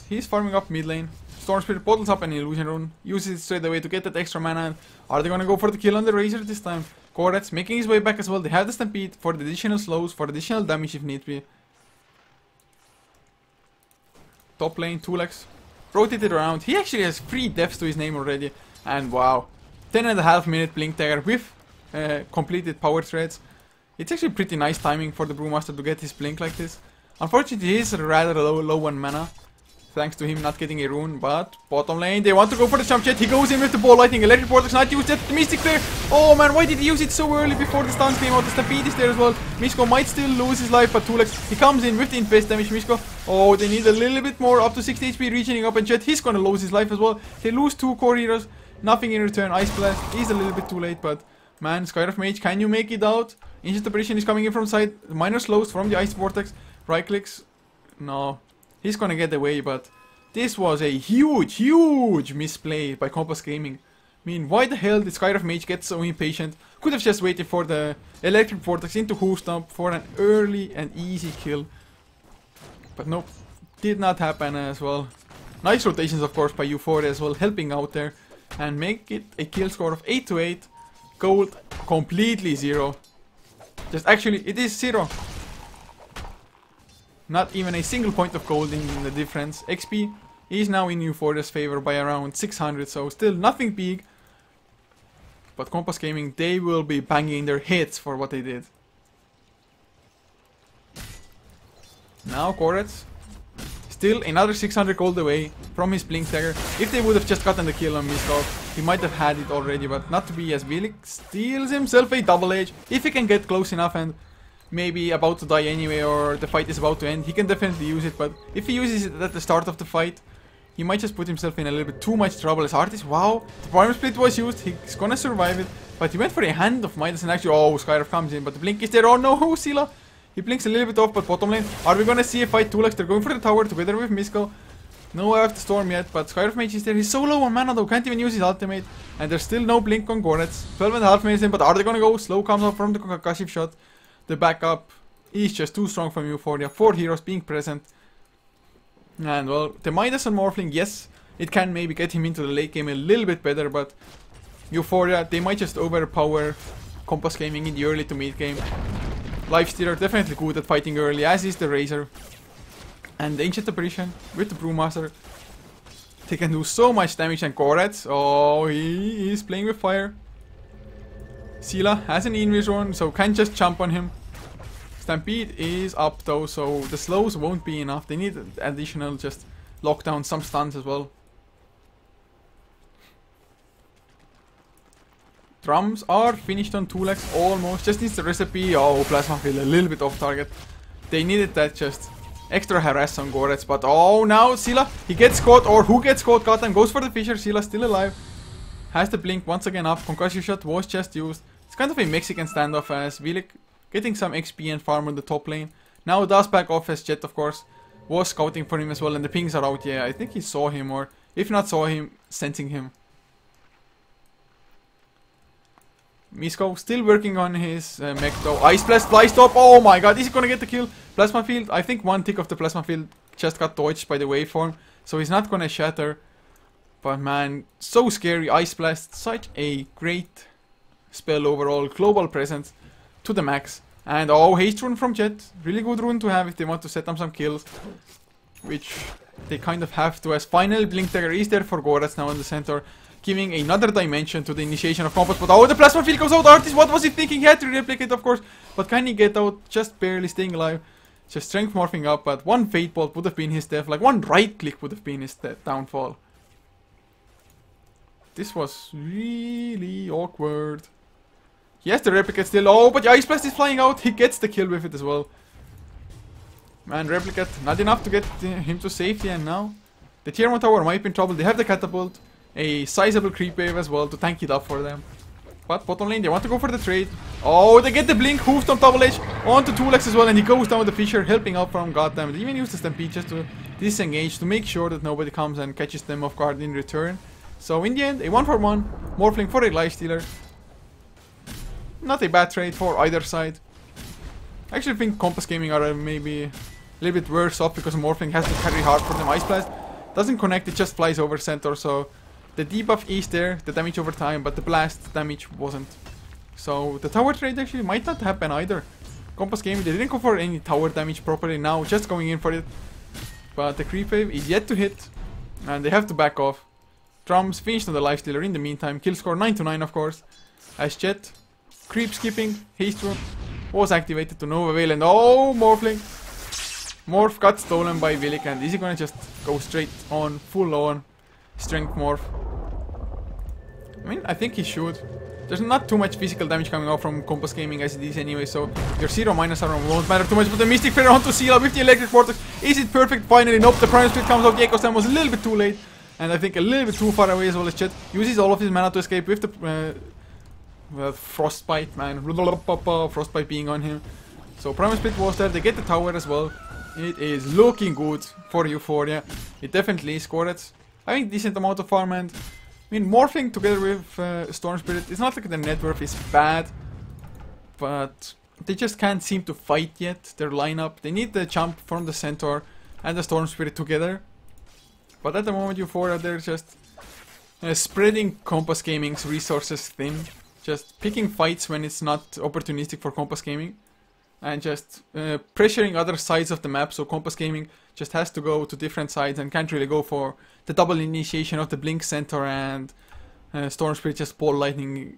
He's farming up mid lane. Storm Spirit bottles up an Illusion Rune, uses it straight away to get that extra mana. Are they gonna go for the kill on the Razor this time? Korets making his way back as well. They have the Stampede for the additional slows, for additional damage if need be. Top lane, 2lex. Rotated around. He actually has 3 deaths to his name already. And wow, 10.5 minute blink dagger with completed power threads. It's actually pretty nice timing for the Brewmaster to get his blink like this. Unfortunately, he is rather low on mana, thanks to him not getting a rune. But bottom lane, they want to go for the jump jet. He goes in with the ball lightning, electric vortex not used yet. The Mystic Flare. Oh man, why did he use it so early before the stuns came out? The Stampede is there as well. Misko might still lose his life, but 2lex, he comes in with the infest damage. Misko, oh, they need a little bit more, up to 60 HP, reaching up, and Jet, he's gonna lose his life as well. They lose 2 core heroes, nothing in return. Ice Blast is a little bit too late, but man, Skyriff Mage, can you make it out? Ancient Apparition is coming in from side. Minor slows from the Ice Vortex. Right clicks. No. He's gonna get away, but this was a huge misplay by Kompas Gaming. I mean, why the hell did Skyriff Mage get so impatient? Could have just waited for the Electric Vortex into Hoofstomp for an early and easy kill. But nope. Did not happen as well. Nice rotations, of course, by Eu4ia as well, helping out there. And make it a kill score of 8 to 8. Gold completely 0. Just actually, it is 0. Not even a single point of gold in the difference. XP is now in Eu4ia's favor by around 600, so still nothing big. But Kompas Gaming, they will be banging their heads for what they did. Now Korets, still another 600 gold away from his Blink Dagger. If they would have just gotten the kill on Misko, he might have had it already, but not to be, as Vilik steals himself a double edge. If he can get close enough and maybe about to die anyway, or the fight is about to end, he can definitely use it. But if he uses it at the start of the fight, he might just put himself in a little bit too much trouble. As Artist, wow, the Primal Split was used, he's gonna survive it. But he went for a Hand of Midas and actually, oh, Skyriff comes in, but the blink is there. Oh no, Sila! He blinks a little bit off, but bottom lane, are we gonna see a fight? 2lex, they're going for the tower together with Misko. No Eye of the Storm yet, but Skyriff Mage is there. He's so low on mana though, can't even use his ultimate. And there's still no blink on Korets. 12.5 minutes in, but are they gonna go? Slow comes up from the Kakashi shot. The backup is just too strong from Eu4ia. 4 heroes being present. And well, the Midas on Morphling, yes, it can maybe get him into the late game a little bit better, but Eu4ia, they might just overpower Kompas Gaming in the early to mid game. Lifestealer definitely good at fighting early, as is the Razor. And the Ancient Apparition with the Brewmaster. They can do so much damage. And Korets, oh, he is playing with fire. Sila has an Invis, so can't just jump on him. Stampede is up though, so the slows won't be enough. They need additional just lockdown, some stuns as well. Drums are finished on 2lex almost. Just needs the recipe. Oh, Plasma Field a little bit off target. They needed that just extra harass on Korets. But oh, now Sila, he gets caught, or who gets caught? Gotham goes for the Fisher. Sila still alive. Has the blink once again up. Concussion shot was just used. It's kind of a Mexican standoff as Vilik getting some XP and farm on the top lane. Now does back off as Jet, of course, was scouting for him as well. And the pings are out. Yeah, I think he saw him, or if not saw him, sensing him. Misko still working on his mech though. Ice Blast, Fly Stop. Oh my god, is he gonna get the kill? Plasma Field. I think one tick of the Plasma Field just got dodged by the waveform, so he's not gonna shatter. But man, so scary. Ice Blast, such a great spell overall. Global presence to the max. And oh, haste rune from Jet. Really good rune to have if they want to set up some kills. Which they kind of have to, as final Blink Dagger is there for Gorath now in the center, giving another dimension to the initiation of Kompas. But oh, the plasma field goes out. Artist, what was he thinking? He had to replicate, of course. But can he get out? Just barely staying alive. Just strength morphing up, but one Fate Bolt would have been his death. Like one right click would have been his downfall. This was really awkward. He has the replicate still. Oh, but the Ice Blast is flying out. He gets the kill with it as well. Man, replicate not enough to get him to safety, and now the tier 1 tower might be in trouble. They have the catapult, a sizable creep wave as well to tank it up for them. But bottom lane, they want to go for the trade. Oh, they get the blink, hoofed on double edge, onto 2lex as well, and he goes down with the Fissure, helping out from goddamn. They even use the Stampede just to disengage, to make sure that nobody comes and catches them off guard in return. So in the end, a 1-for-1, Morphling for a Lifestealer. Not a bad trade for either side. I actually think Kompas Gaming are maybe a little bit worse off because Morphling has to carry hard for them. Ice Blast doesn't connect, it just flies over center, so the debuff is there, the damage over time, but the blast damage wasn't. So the tower trade actually might not happen either. Kompas Gaming, they didn't go for any tower damage properly now, just going in for it. But the creep wave is yet to hit, and they have to back off. Drums finished on the Lifestealer in the meantime, kill score 9-9 of course. As Jet, creep skipping, haste rune was activated to no avail, and oh, Morphling. Morph got stolen by Villic, and is he gonna just go straight on, full on strength morph? I mean, I think he should. There's not too much physical damage coming out from Kompas Gaming as it is anyway, so your 0 minus armor won't matter too much. But the Mystic Flare onto Seala with the Electric Vortex. Is it perfect? Finally, nope. The Prime Split comes out. The Echo Slam was a little bit too late, and I think a little bit too far away as well as Chet. Uses all of his mana to escape with the Frostbite, man. Frostbite being on him. So Prime Split was there. They get the tower as well. It is looking good for Eu4ia. It definitely scored it. I think decent amount of farm, and I mean, Morphling together with Storm Spirit, it's not like the net worth is bad, but they just can't seem to fight yet, their lineup. They need the jump from the Centaur and the Storm Spirit together. But at the moment, Eu4ia, they're just spreading Kompas Gaming's resources thin. Just picking fights when it's not opportunistic for Kompas Gaming. And just pressuring other sides of the map, so Kompas Gaming just has to go to different sides and can't really go for the double initiation of the Blink Center, and Storm Spirit just pole lightninging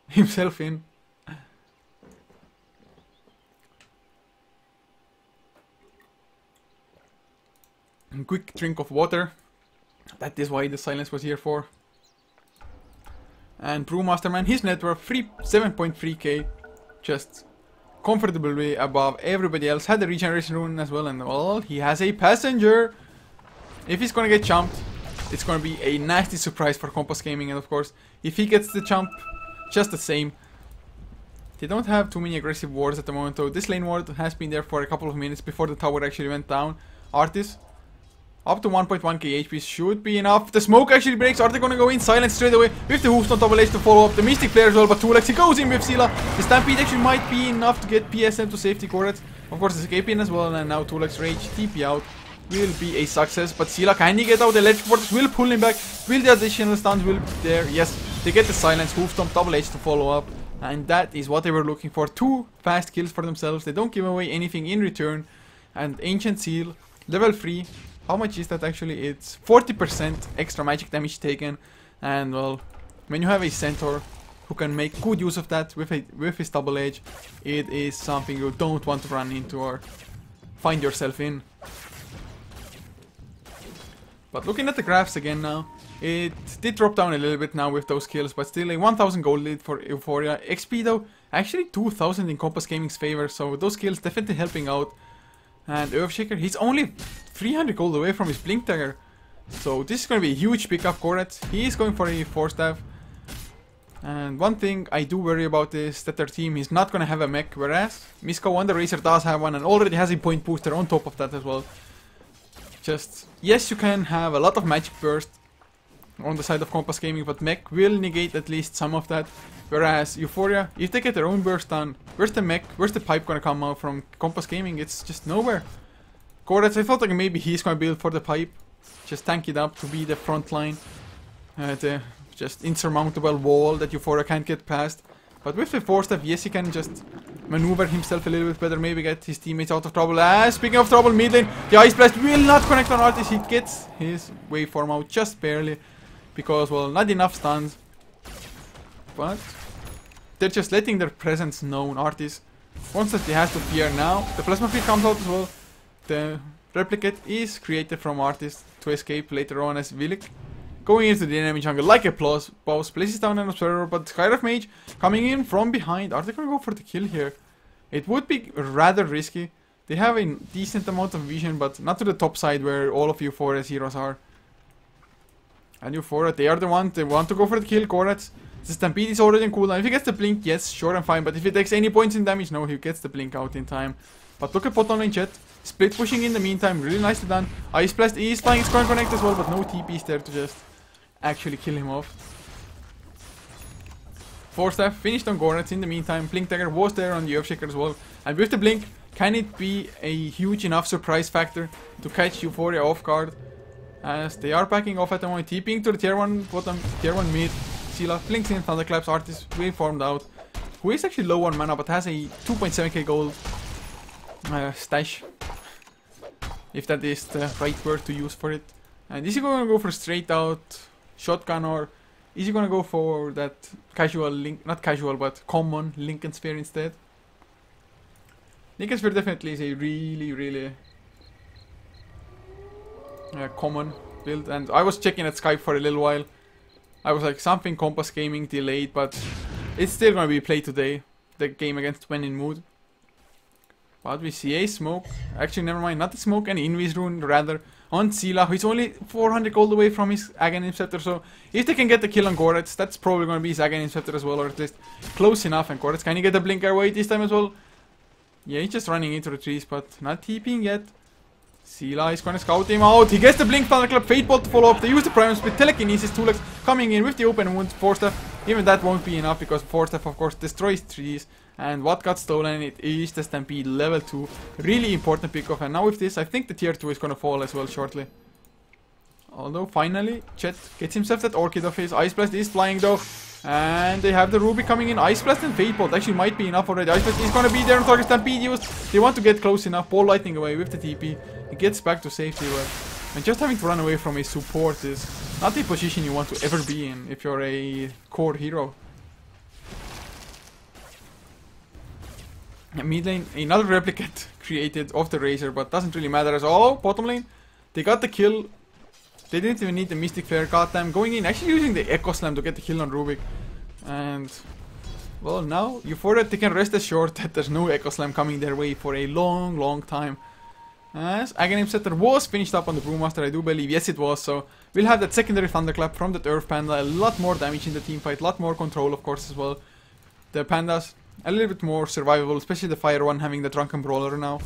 himself in. A quick drink of water. That is why the silence was here for. And Brewmaster, man, his net worth 7.3k. Just comfortably above everybody else. Had the regeneration rune as well, and well, he has a passenger. If he's gonna get jumped, it's gonna be a nasty surprise for Kompas Gaming, and of course, if he gets the jump, just the same. They don't have too many aggressive wards at the moment, though. This lane ward has been there for a couple of minutes before the tower actually went down. Artis, up to 1.1k HP should be enough. The smoke actually breaks. Are they gonna go in? Silence straight away with the hooves on double edge to follow up. The Mystic Flare as well, but 2lex, he goes in with Seala. The Stampede actually might be enough to get PSM to safety Gorath. Of course, the escape in as well, and now 2lex Rage TP out will be a success. But Seala, can he get out? The Electric Vortex will pull him back. Will the additional stuns will be there? Yes, they get the silence, hoof stomp, double edge to follow up. And that is what they were looking for. 2 fast kills for themselves. They don't give away anything in return. And Ancient Seal, level 3. How much is that actually? It's 40% extra magic damage taken. And well, when you have a Centaur who can make good use of that with his double edge, it is something you don't want to run into or find yourself in. But looking at the graphs again now, it did drop down a little bit now with those kills, but still a 1000 gold lead for Eu4ia. XP though, actually 2000 in Kompas Gaming's favor, so those kills definitely helping out. And Earthshaker, he's only 300 gold away from his Blink Dagger. So this is going to be a huge pickup. Gorath, he is going for a 4-staff. And one thing I do worry about is that their team is not going to have a mech, whereas Miska Wonder Racer does have one and already has a point booster on top of that as well. Just, yes, you can have a lot of magic burst on the side of Kompas Gaming, but mech will negate at least some of that. Whereas Eu4ia, if they get their own burst done, where's the mech, where's the pipe gonna come out from Kompas Gaming? It's just nowhere. Gorath, I thought like maybe he's gonna build for the pipe, just tank it up to be the front line, the just insurmountable wall that Eu4ia can't get past. But with the 4-step, yes, he can just maneuver himself a little bit better, maybe get his teammates out of trouble. Speaking of trouble, mid lane, the Ice Blast will not connect on Artis. He gets his waveform out just barely because, well, not enough stuns. But they're just letting their presence known. Artis wants that he has to fear now. The Plasma Field comes out as well. The replicate is created from Artis to escape later on as Villic. Going into the enemy jungle like a boss, places down an observer, but Skyref Mage coming in from behind. Are they gonna go for the kill here? It would be rather risky. They have a decent amount of vision, but not to the top side where all of Eu4ia's heroes are. And Eu4ia, they are the ones, they want to go for the kill. Koretz, the Stampede is already in cooldown. If he gets the blink, yes, sure and fine, but if he takes any points in damage, no, he gets the blink out in time. But look at bottom lane Jet. Split pushing in the meantime, really nicely done. Ice Blast is flying, it's going to connect as well, but no TP is there to just actually kill him off. 4-step finished on Goretz in the meantime. Blink Dagger was there on the Earthshaker as well. And with the blink, can it be a huge enough surprise factor to catch Eu4ia off guard? As they are backing off at the moment, TPing to the tier 1 bottom, tier 1 mid. Sila blinks in, Thunderclaps, Artis waveformed out. Who is actually low on mana but has a 2.7k gold stash. If that is the right word to use for it. And is he going to go for straight out shotgun, or is he going to go for that casual link, not casual but common Lincoln Sphere instead? Lincoln Sphere definitely is a really common build, and I was checking at Skype for a little while. I was like, something Kompas gaming delayed, but it's still going to be played today, the game against When in Mood. But we see a smoke, actually never mind, not a smoke, an Invis rune rather, on Sila, who's only 400 gold away from his Aghanim Scepter, so if they can get the kill on Goretz, that's probably going to be his Aghanim Scepter as well, or at least close enough. And Goretz, can he get the blinker away this time as well? Yeah, he's just running into the trees, but not TPing yet. Sila is going to scout him out. He gets the blink, Thunderclap, Fate Bolt to follow up. They use the Primal Split, Telekinesis, 2-legs coming in with the open wound, 4-step. Even that won't be enough because 4-step of course destroys trees. And what got stolen, it is the Stampede level 2. Really important pickoff. And now with this, I think the tier 2 is going to fall as well shortly. Although finally, Chet gets himself that Orchid of his. Ice Blast is flying though. And they have the Ruby coming in. Ice Blast and Fate Bolt actually might be enough already. Ice Blast is going to be there on target. Stampede used. They want to get close enough. Ball Lightning away with the TP. He gets back to safety, but and just having to run away from a support is not the position you want to ever be in if you're a core hero. And mid lane, another replicate created of the Razor, but doesn't really matter as all. Bottom lane, they got the kill. They didn't even need the Mystic Flare. Got them going in, actually using the Echo Slam to get the kill on Rubik. And well, now Eu4ia, they can rest assured that there's no Echo Slam coming their way for a long time. As Aghanim Scepter was finished up on the Brewmaster, I do believe. Yes, it was. So we'll have that secondary Thunderclap from that Earth Panda. A lot more damage in the team fight. A lot more control, of course, as well. The Pandas a little bit more survivable, especially the Fire one having the Drunken Brawler now.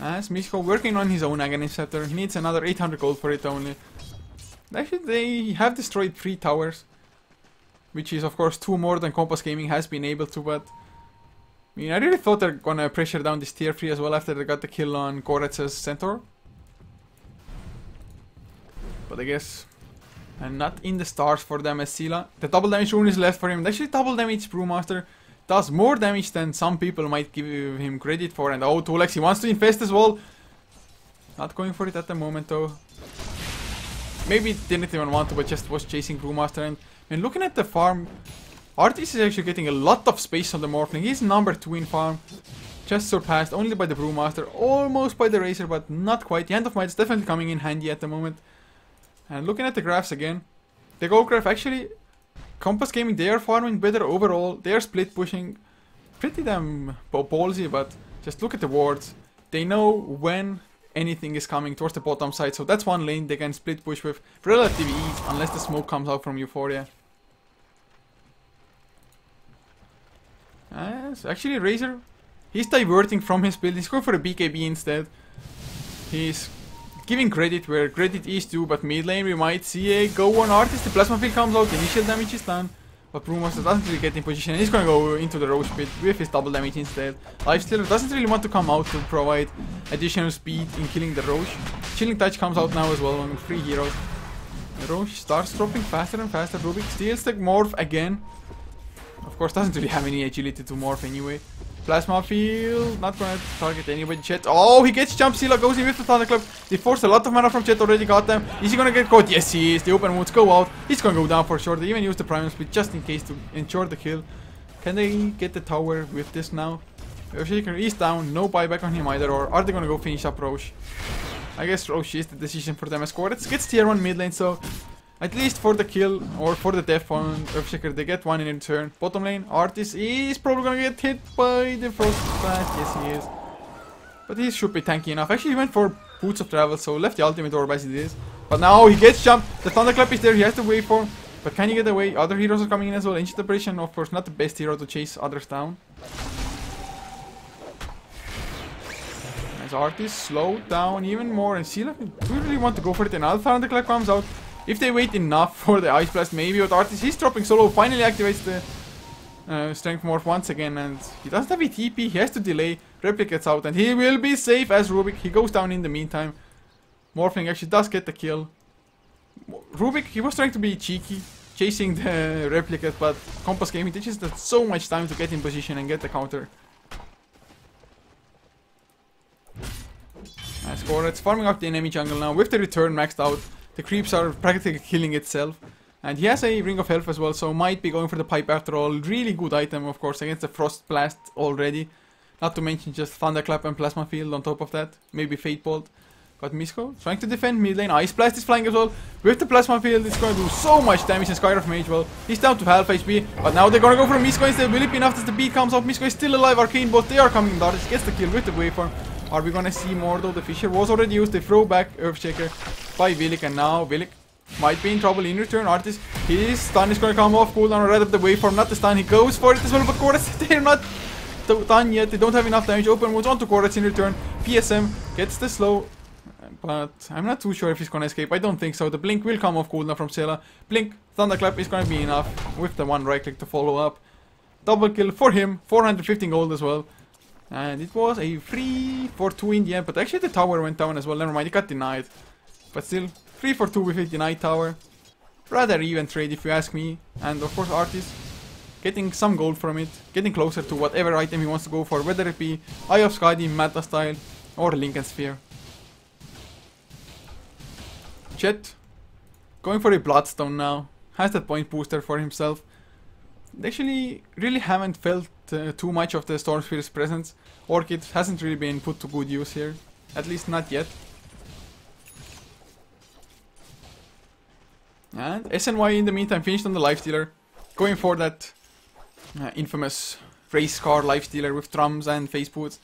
As Mishko working on his own Aghanim Scepter. He needs another 800 gold for it only. Actually, they have destroyed 3 towers. Which is, of course, 2 more than Kompas Gaming has been able to, but I mean, I really thought they're gonna pressure down this tier 3 as well after they got the kill on Goretz's Centaur. But I guess, and not in the stars for them as Sila. The double damage rune is left for him. Actually, double damage Brewmaster does more damage than some people might give him credit for. And oh, 2-legs, he wants to infest as well. Not going for it at the moment though. Maybe didn't even want to, but just was chasing Brewmaster. And looking at the farm, Artis is actually getting a lot of space on the Morphling. He's number 2 in farm. Just surpassed only by the Brewmaster, almost by the Razor, but not quite. The Hand of Might is definitely coming in handy at the moment. And looking at the graphs again, the gold graph actually, Kompas Gaming, they are farming better overall. They are split pushing, pretty damn ballsy, but just look at the wards. They know when anything is coming towards the bottom side, so that's one lane they can split push with relative ease, unless the smoke comes out from Eu4ia. Actually, Razor, he's diverting from his build. He's going for a BKB instead. He's giving credit where credit is due, but mid lane we might see a go on Artis. The Plasma Field comes out, initial damage is done, but Brewmaster doesn't really get in position, and he's going to go into the Roach Pit with his double damage instead. Lifestealer doesn't really want to come out to provide additional speed in killing the Roach. Chilling Touch comes out now as well on 3 heroes. Roche starts dropping faster and faster. Rubik steals the morph again. Of course, doesn't really have any agility to morph anyway. Plasma field, not gonna target anybody. Chet. Oh, he gets jump. Sila goes in with the Thunderclap. They forced a lot of mana from Chet, already got them. Is he gonna get caught? Yes, he is. The open wounds go out. He's gonna go down for sure. They even use the Primal Split just in case to ensure the kill. Can they get the tower with this now? Earthshaker is down. No buyback on him either. Or are they gonna go finish up Roche? I guess Roche is the decision for them as Squads gets tier 1 mid lane, so at least for the kill or for the death on Earthshaker, they get one in return. Bottom lane, Artis is probably gonna get hit by the Frost Blast. Yes, he is. But he should be tanky enough. Actually, he went for Boots of Travel, so left the ultimate orb as it is. But now he gets jumped. The Thunderclap is there. He has to wait for. But can he get away? Other heroes are coming in as well. Ancient Apparition, of course, not the best hero to chase others down. As Artis slowed down even more, and Sila, do you really want to go for it? And Alpha Thunderclap comes out. If they wait enough for the Ice Blast, maybe, but Artis, he's dropping solo, finally activates the Strength Morph once again, and he doesn't have a TP, he has to delay, Replicates out, and he will be safe as Rubik. He goes down in the meantime. Morphling actually does get the kill. Rubik, he was trying to be cheeky, chasing the Replicate, but Kompas Gaming teaches that so much time to get in position and get the counter. Squads farming up the enemy jungle now, with the return maxed out. The creeps are practically killing itself. And he has a Ring of Health as well, so might be going for the pipe after all. Really good item, of course, against the Frost Blast already. Not to mention just Thunderclap and Plasma Field on top of that. Maybe Fate Bolt. But Misko trying to defend mid lane. Ice Blast is flying as well. With the Plasma Field, it's going to do so much damage. And Skyrim Mage, well, he's down to half HP. But now they're going to go for Misko instead. Will it be enough as the beat comes out? Misko is still alive. Arcane Bolt, they are coming. Dartis gets the kill with the Waveform. Are we gonna see more though? The Fisher was already used. They throw back Earthshaker by Villik, and now Villik might be in trouble in return. Artis, his stun is gonna come off cooldown right up the Waveform. Not the stun, he goes for it as well, but Chorus, they're not done yet. They don't have enough damage. Open moves onto Chorus in return. PSM gets the slow, but I'm not too sure if he's gonna escape. I don't think so. The Blink will come off cooldown from Sela. Blink, Thunderclap is gonna be enough with the one right click to follow up. Double kill for him, 415 gold as well. And it was a 3 for 2 in the end, but actually the tower went down as well. Never mind, it got denied. But still, 3 for 2 with a denied tower. Rather even trade if you ask me. And of course Artis getting some gold from it, getting closer to whatever item he wants to go for, whether it be Eye of Skadi, Mata style, or Lincoln Sphere. Chet going for a Bloodstone now. Has that point booster for himself. They actually really haven't felt too much of the Storm Sphere's presence. Orchid hasn't really been put to good use here. At least not yet. And SNY in the meantime finished on the Lifestealer. Going for that infamous race car Lifestealer with drums and face boots.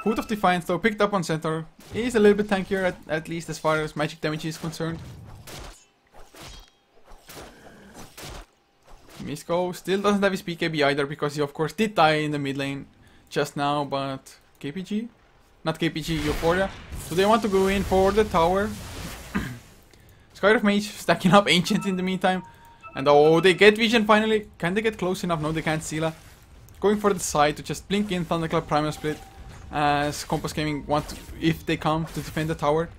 Hood of Defiance though picked up on center. Is a little bit tankier at least as far as magic damage is concerned. Misko still doesn't have his BKB either because he of course did die in the mid lane just now, but KPG? Not KPG, Eu4ia. So they want to go in for the tower. Skyrim Mage stacking up Ancient in the meantime. And oh, they get vision finally. Can they get close enough? No, they can't. Sila going for the side to just blink in Thunderclap Primal Split as Kompas Gaming want to, if they come to defend the tower.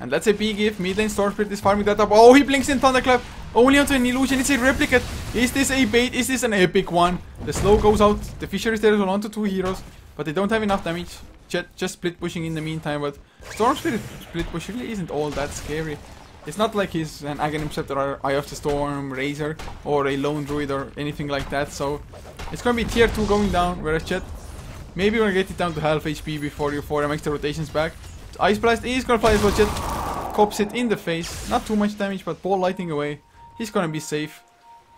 And that's a big if. Mid lane Storm Spirit is farming that up. Oh, he blinks in Thunderclap. Only onto an illusion. It's a replicate. Is this a bait? Is this an epic one? The slow goes out. The Fisher is there as well onto 2 heroes. But they don't have enough damage. Just split pushing in the meantime. But Storm Spirit split push really isn't all that scary. It's not like he's an Aghanim Scepter or Eye of the Storm, Razor, or a Lone Druid or anything like that. So it's gonna be tier 2 going down. Whereas Chet, maybe we're gonna get it down to half HP before Eu4ia makes the rotations back. Ice Blast is gonna fly as well. Chet cops it in the face. Not too much damage, but ball lighting away. He's gonna be safe.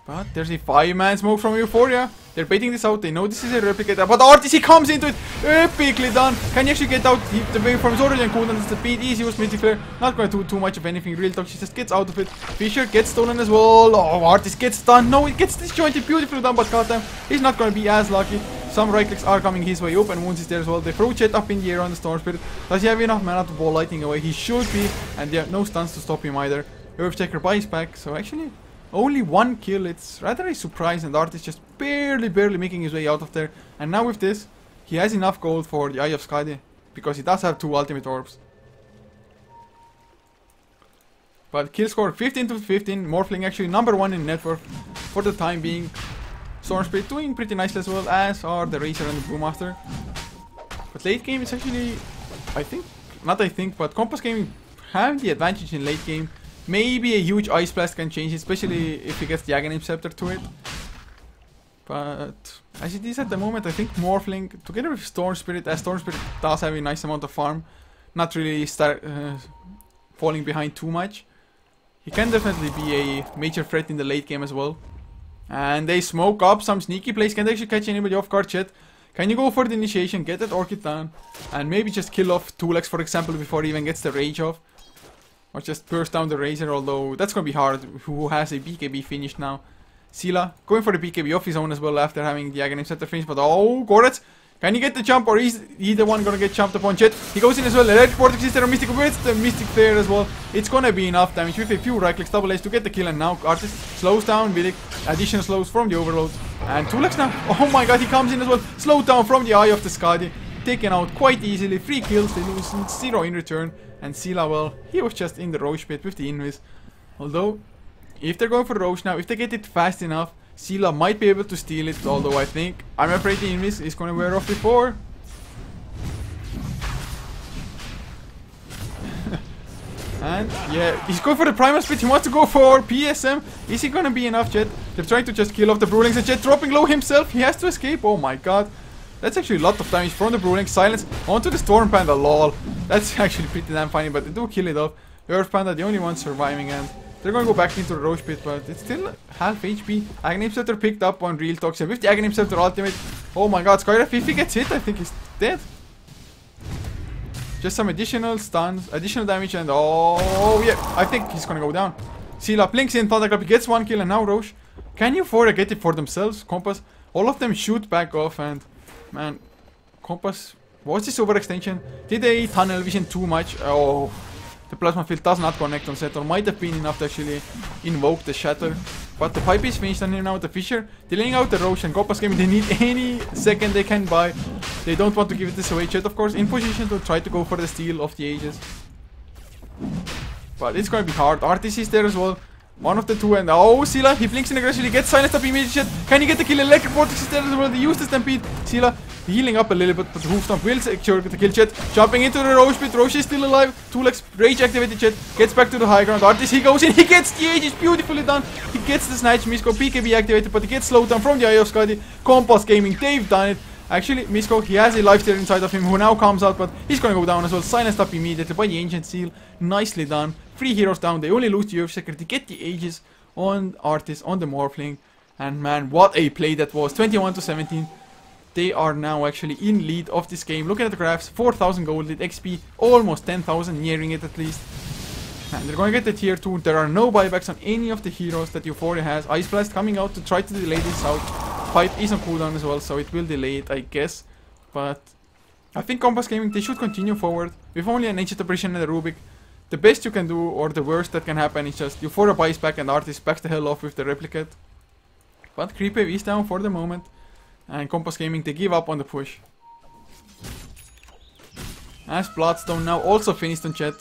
But there's a 5-man smoke from Eu4ia. They're baiting this out. They know this is a replicator. But Artis, he comes into it. Epically done. Can he actually get out? The waveform is already on cooldown. It's the beat. Easy with Mythic Flare. Not gonna do too much of anything. Real talk. She just gets out of it. Fisher gets stolen as well. Oh, Artis gets stunned. No, it gets disjointed. Beautifully done, but goddamn, he's not gonna be as lucky. Some right clicks are coming his way. Open wounds is there as well. They throw Chet up in the air on the Storm Spirit. Does he have enough mana to ball lighting away? He should be. And there are no stuns to stop him either. Earthshaker buys back. So actually, only 1 kill. It's rather a surprise, and Artis just barely making his way out of there. And now with this, he has enough gold for the Eye of Skadi, because he does have 2 ultimate orbs. But kill score 15 to 15. Morphling actually number 1 in net worth for the time being. Storm Spirit doing pretty nicely as well, as are the Razor and the Brewmaster. But late game is actually, but Kompas Gaming have the advantage in late game. Maybe a huge Ice Blast can change it, especially if he gets the Aghanim Scepter to it. But as it is at the moment, I think Morphling, together with Storm Spirit, as Storm Spirit does have a nice amount of farm, not really falling behind too much. He can definitely be a major threat in the late game as well. And they smoke up some sneaky plays. Can't actually catch anybody off guard yet. Can you go for the initiation, get that Orchid down, and maybe just kill off 2lex, for example, before he even gets the rage off? Or just burst down the Razor, although that's gonna be hard. Who has a BKB finished now? Sila going for the BKB off his own as well after having the Aghanim Scepter finish. But oh, Goretz, can he get the jump, or is he the one gonna get jumped upon? Jet, he goes in as well. Electric Vortex is there, Mystic with the Mystic Flare as well. It's gonna be enough damage with a few right clicks, double A's to get the kill. And now Artist slows down Vidic, additional slows from the overload. And 2lex now. Oh my god, he comes in as well. Slowed down from the Eye of the Skadi. Taken out quite easily. 3 kills, they lose 0 in return. And Sila, well, he was just in the Roche pit with the invis. Although, if they're going for Roche now, if they get it fast enough, Sila might be able to steal it. Although I'm afraid the invis is going to wear off before. And yeah, he's going for the Primal Split. He wants to go for PSM. Is he going to be enough, Jet? They're trying to just kill off the Brewlings. And Jet dropping low himself. He has to escape. Oh my god. That's actually a lot of damage from the Brewlings. Silence onto the Storm Panda. Lol. That's actually pretty damn funny, but they do kill it off. Earth Panda, the only one surviving, and they're going to go back into the Roche pit, but it's still half HP. Aghanim Scepter picked up on Real Toxin with the Aghanim Scepter ultimate. Oh my god, Skyref, if he gets hit, I think he's dead. Just some additional stuns, additional damage, and oh yeah, I think he's gonna go down. Sila blinks in, Thunderclap, he gets 1 kill, and now Roche. Can Eu4ia get it for themselves? Kompas, all of them shoot back off, and man, Kompas, what's this overextension? Did they tunnel vision too much? Oh, the plasma field does not connect on set, or might have been enough to actually invoke the shatter. But the pipe is finished on him now with the Fisher, delaying out the Roche, and Kompas Gaming, they need any second they can buy. They don't want to give this away. Jet, of course, in position to try to go for the steal of the Aegis. But it's going to be hard. Artis is there as well. One of the two, and oh, Sila, he blinks in aggressively, gets silenced up immediately. Can he get the kill? Electric Vortex is there as well. They use the Stampede. Sila healing up a little bit, but the Hoof Stomp will secure the kill. Jet jumping into the Roche pit. Roche is still alive. 2lex rage activated. Jet gets back to the high ground. Artis, he goes in. He gets the Aegis. Beautifully done. He gets the Snatch. Misko PKB activated, but he gets slowed down from the Eye of Skadi. Kompas Gaming, they've done it. Actually, Misko, he has a lifesteal inside of him who now comes out, but he's gonna go down as well. Silenced up immediately by the Ancient Seal. Nicely done. 3 heroes down. They only lose the Earthshaker to get the Aegis on Artis, on the Morphling. And man, what a play that was. 21 to 17. They are now actually in lead of this game. Looking at the graphs, 4,000 gold lead, XP almost 10,000, nearing it at least. And they're going to get the tier 2. There are no buybacks on any of the heroes that Eu4ia has. Ice Blast coming out to try to delay this out. Pipe is on cooldown as well, so it will delay it, I guess. But I think Kompas Gaming, they should continue forward. With only an Ancient Apparition and a Rubik, the best you can do, or the worst that can happen, is just Eu4ia buys back and Artist backs the hell off with the Replicate. But Creep Wave is down for the moment. And Kompas Gaming, they give up on the push. As Bloodstone now also finished on Jet.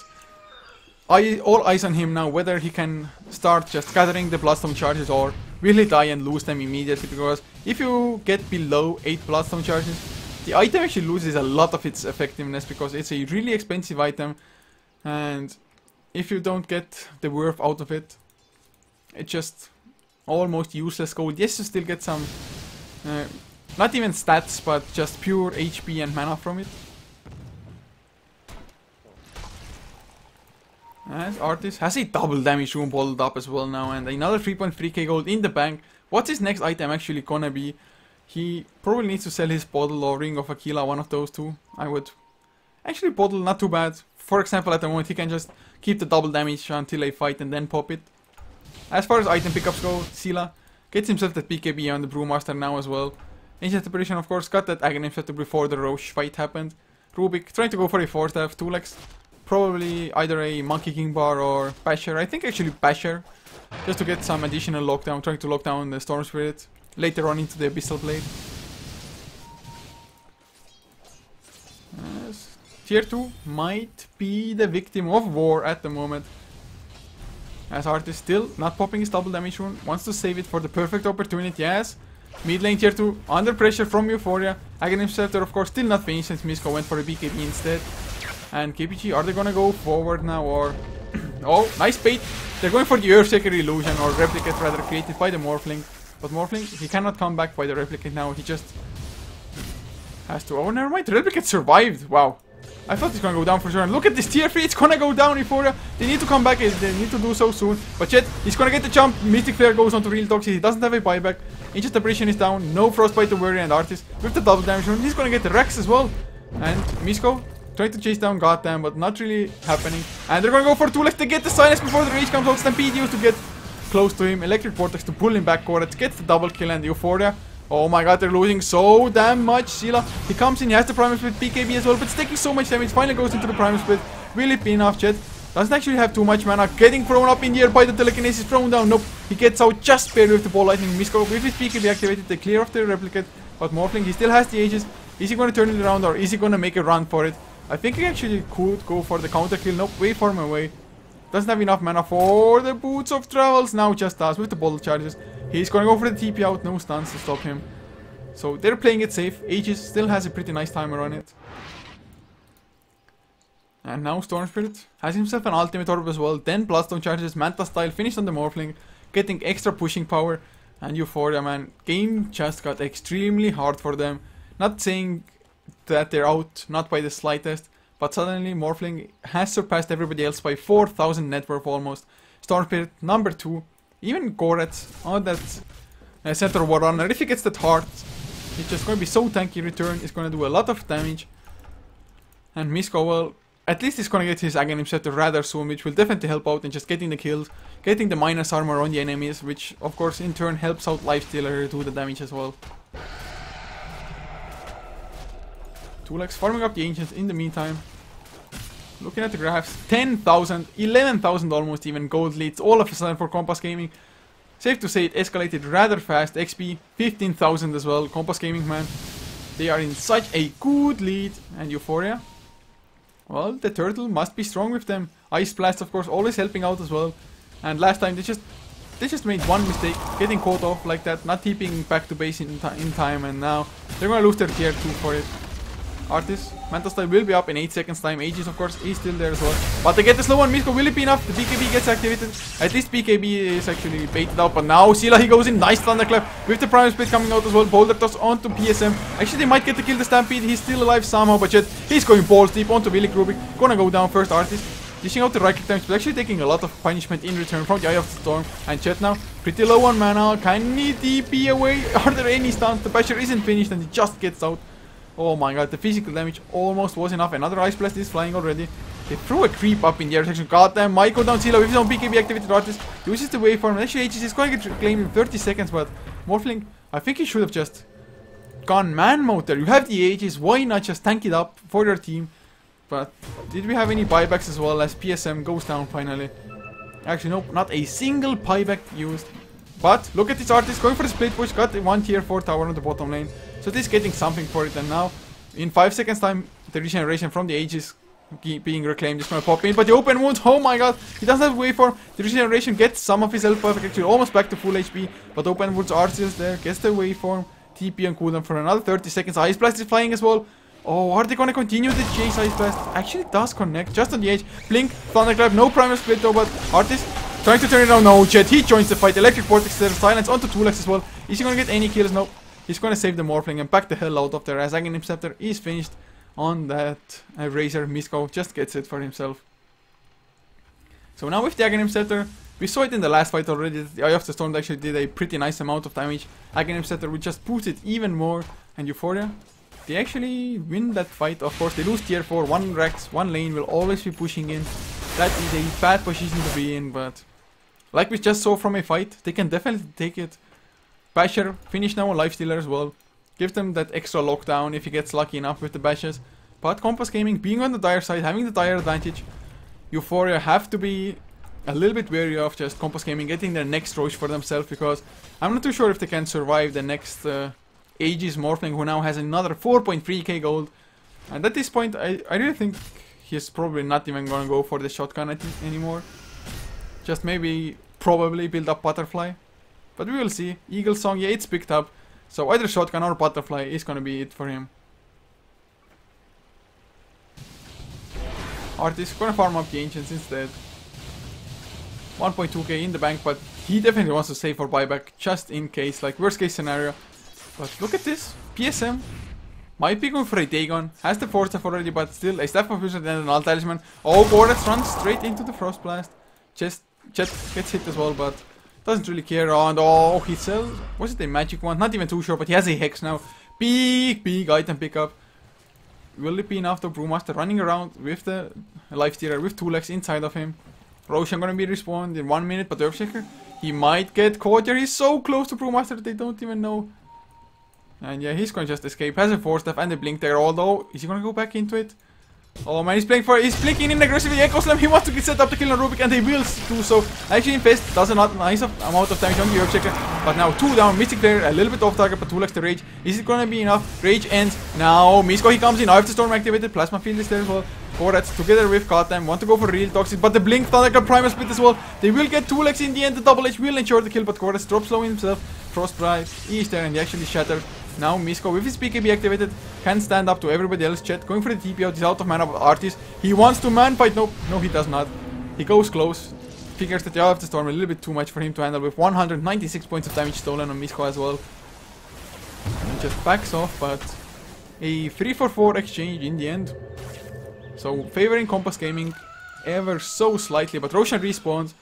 All eyes on him now, whether he can start just gathering the Bloodstone charges or will he die and lose them immediately, because if you get below 8 Bloodstone charges, the item actually loses a lot of its effectiveness because it's a really expensive item, and if you don't get the worth out of it, it's just almost useless gold. Yes, you still get some, not even stats, but just pure HP and mana from it. As Artist has a double damage room bottled up as well now, and another 3.3k gold in the bank. What's his next item actually gonna be? He probably needs to sell his bottle or Ring of Aquila, one of those two. I would actually bottle, not too bad. For example, at the moment he can just keep the double damage until a fight and then pop it. As far as item pickups go, Sila gets himself that BKB on the Brewmaster now as well. Ancient Apparition, of course, got that Aghanim Scepter before the Roche fight happened. Rubik trying to go for a 4-staff, 2lex. Probably either a Monkey King Bar or Basher. I think actually Basher. Just to get some additional lockdown. Trying to lock down the Storm Spirit. Later on into the Abyssal Blade. Tier 2 might be the victim of war at the moment. As Artist still not popping his double damage rune. Wants to save it for the perfect opportunity. Yes. Mid lane tier 2 under pressure from Eu4ia. Aghanim Scepter of course still not finished since Misko went for a BKB instead. And KPG, are they gonna go forward now or... Oh, nice bait. They're going for the Earthshaker illusion or replicate rather created by the Morphling. But Morphling, he cannot come back by the replicate now. He just has to... Oh, never mind. The replicate survived. Wow. I thought he's gonna go down for sure. And look at this tier 3. It's gonna go down, Eu4ia. They need to come back. They need to do so soon. But yet, he's gonna get the jump. Mystic Flare goes on to Real Toxic. He doesn't have a buyback. Ancient Aberration is down. No Frostbite to worry. And Artist with the double damage rune. He's gonna get the Rex as well. And Misko trying to chase down Goddamn, but not really happening. And they're gonna go for 2 legs to get the silence before the rage comes out. Stampede used to get close to him. Electric Vortex to pull him back. Koretz gets the double kill and Eu4ia. Oh my god, they're losing so damn much. Sila, he comes in, he has the Primal Split, BKB as well, but it's taking so much damage. Finally goes into the Primal Split. Will it be enough, Jet? Doesn't actually have too much mana. Getting thrown up in the air by the Telekinesis, thrown down. Nope, he gets out just barely with the Ball Lightning. Misko with his BKB activated, they clear off the replicate. But Morphling, he still has the Aegis. Is he going to turn it around or is he going to make a run for it? I think he actually could go for the counter kill. Nope, way far away. Doesn't have enough mana for the Boots of Travels. Now just does with the bottle charges. He's going to go for the TP out. No stuns to stop him. So they're playing it safe. Aegis still has a pretty nice timer on it. And now Storm Spirit has himself an ultimate orb as well. Then Bloodstone charges, Manta style, finished on the Morphling, getting extra pushing power. And Eu4ia, man, game just got extremely hard for them. Not saying that they're out, not by the slightest, but suddenly Morphling has surpassed everybody else by 4,000 net worth almost. Storm Spirit number 2, even Koretz on that center war runner. If he gets that heart, it's just going to be so tanky return. It's going to do a lot of damage. And Misko, well, at least he's going to get his Aghanim Scepter rather soon, which will definitely help out in just getting the kills, getting the minus armor on the enemies, which of course in turn helps out Lifestealer do the damage as well. 2 legs farming up the Ancients in the meantime. Looking at the graphs, 10,000, 11,000 almost even gold leads all of a sudden for Kompas Gaming. Safe to say it escalated rather fast. XP 15,000 as well. Kompas Gaming, man, they are in such a good lead. And Eu4ia, well, the turtle must be strong with them. Ice Blast, of course, always helping out as well. And last time they just made one mistake, getting caught off like that, not TPing back to base in time, and now they're gonna lose their tier 2 for it. Artist, Manta style will be up in 8 seconds time. Aegis, of course, is still there as well. But they get the slow one. Misko, will it be enough? The BKB gets activated. At least BKB is actually baited out. But now Sila, he goes in. Nice Thunderclap with the Primal Split coming out as well. Boulder toss onto PSM. Actually, they might get to kill the Stampede. He's still alive somehow. But yet, he's going balls deep onto Willy Rubik. Gonna go down first, Artist. Dishing out the right click times, but actually taking a lot of punishment in return from the Eye of the Storm. And Chet now, pretty low on mana. Can he DP away? Are there any stuns? The Basher isn't finished and he just gets out. Oh my god, the physical damage almost was enough. Another Ice Blast is flying already. They threw a creep up in the air section. Goddamn, might go down Sila with his own BKB activated Artist. Uses the waveform. Actually, Aegis is going to get reclaimed in 30 seconds, but Morphling, I think he should have just gone man mode there. You have the Aegis, why not just tank it up for your team? But did we have any buybacks as well as PSM goes down finally? Actually, nope, not a single buyback used. But look at this Artist going for the split push. Got the 1 tier 4 tower on the bottom lane. So this is getting something for it. And now, in 5 seconds time, the regeneration from the Aegis being reclaimed is going to pop in. But the open wounds, oh my god, he doesn't have waveform. The regeneration gets some of his health perfect, actually almost back to full HP. But open wounds are still there. Gets the waveform. TP and cooldown for another 30 seconds. Ice Blast is flying as well. Oh, are they going to continue the chase? Ice Blast actually does connect just on the edge. Blink, Thunderclap, no primal split though, but Artist trying to turn it around. No, Jet, he joins the fight. Electric Vortex there, silence onto 2 legs as well. Is he going to get any kills? No. He's going to save the Morphling and back the hell out of there as Aghanim Scepter is finished on that Razor. Misko just gets it for himself. So now with the Aghanim Scepter, we saw it in the last fight already. The Eye of the Storm actually did a pretty nice amount of damage. Aghanim Scepter would just boost it even more. And Eu4ia, they actually win that fight. Of course, they lose tier 4. 1 Rex, 1 lane will always be pushing in. That is a bad position to be in, but like we just saw from a fight, they can definitely take it. Basher, finish now on Lifestealer as well. Gives them that extra lockdown if he gets lucky enough with the bashes. But Kompas Gaming being on the dire side, having the dire advantage, Eu4ia have to be a little bit wary of just Kompas Gaming getting their next Roche for themselves, because I'm not too sure if they can survive the next Aegis Morphling, who now has another 4.3k gold. And at this point, I really think he's probably not even going to go for the shotgun anymore. Just maybe, probably build up Butterfly. But we will see. Eagle Song, yeah, it's picked up. So either Shotgun or Butterfly is gonna be it for him. Artist gonna farm up the Ancients instead. 1.2k in the bank, but he definitely wants to save for buyback, just in case, like worst case scenario. But look at this, PSM might be going for a Dagon, has the 4 staff already, but still a Staff of Fusion and an Alt Talisman. Oh, Gorets runs straight into the Frost Blast. Jet gets hit as well, but doesn't really care. And oh, he sells, was it a magic one? Not even too sure, but he has a Hex now. Big item pickup. Will it be enough? The Brewmaster running around with the Lifestealer with 2 legs inside of him. Roshan gonna be respawned in 1 minute, but Earthshaker, he might get caught here. He's so close to Brewmaster that they don't even know. And yeah, he's gonna just escape. Has a 4 staff and a blink there, although, is he gonna go back into it? Oh man, he's blinking in aggressively. Echo Slam, he wants to get set up to kill on Rubik, and they will do so. Actually, Infest does a nice amount of damage on the Earthshaker, but now 2 down. Mystic player, a little bit off target, but 2 legs to Rage. Is it gonna be enough? Rage ends. Now, Misko, he comes in. I have the Storm activated. Plasma Field is there as well. Gorets together with Gotham want to go for real toxic, but the Blink Thunderclap Primal Split as well. They will get 2 legs in the end. The double H will ensure the kill, but Gorets drops low himself. Frostbite is there, and he actually shatters. Now Misko with his BKB activated can stand up to everybody else. Chat going for the TP out. He's out of mana. Artist, he wants to man fight. No, he does not. He goes close. Figures that you have the Storm a little bit too much for him to handle, with 196 points of damage stolen on Misko as well. And just backs off, but a 3-4-4 exchange in the end. So favoring Kompas Gaming ever so slightly, but Roshan respawns.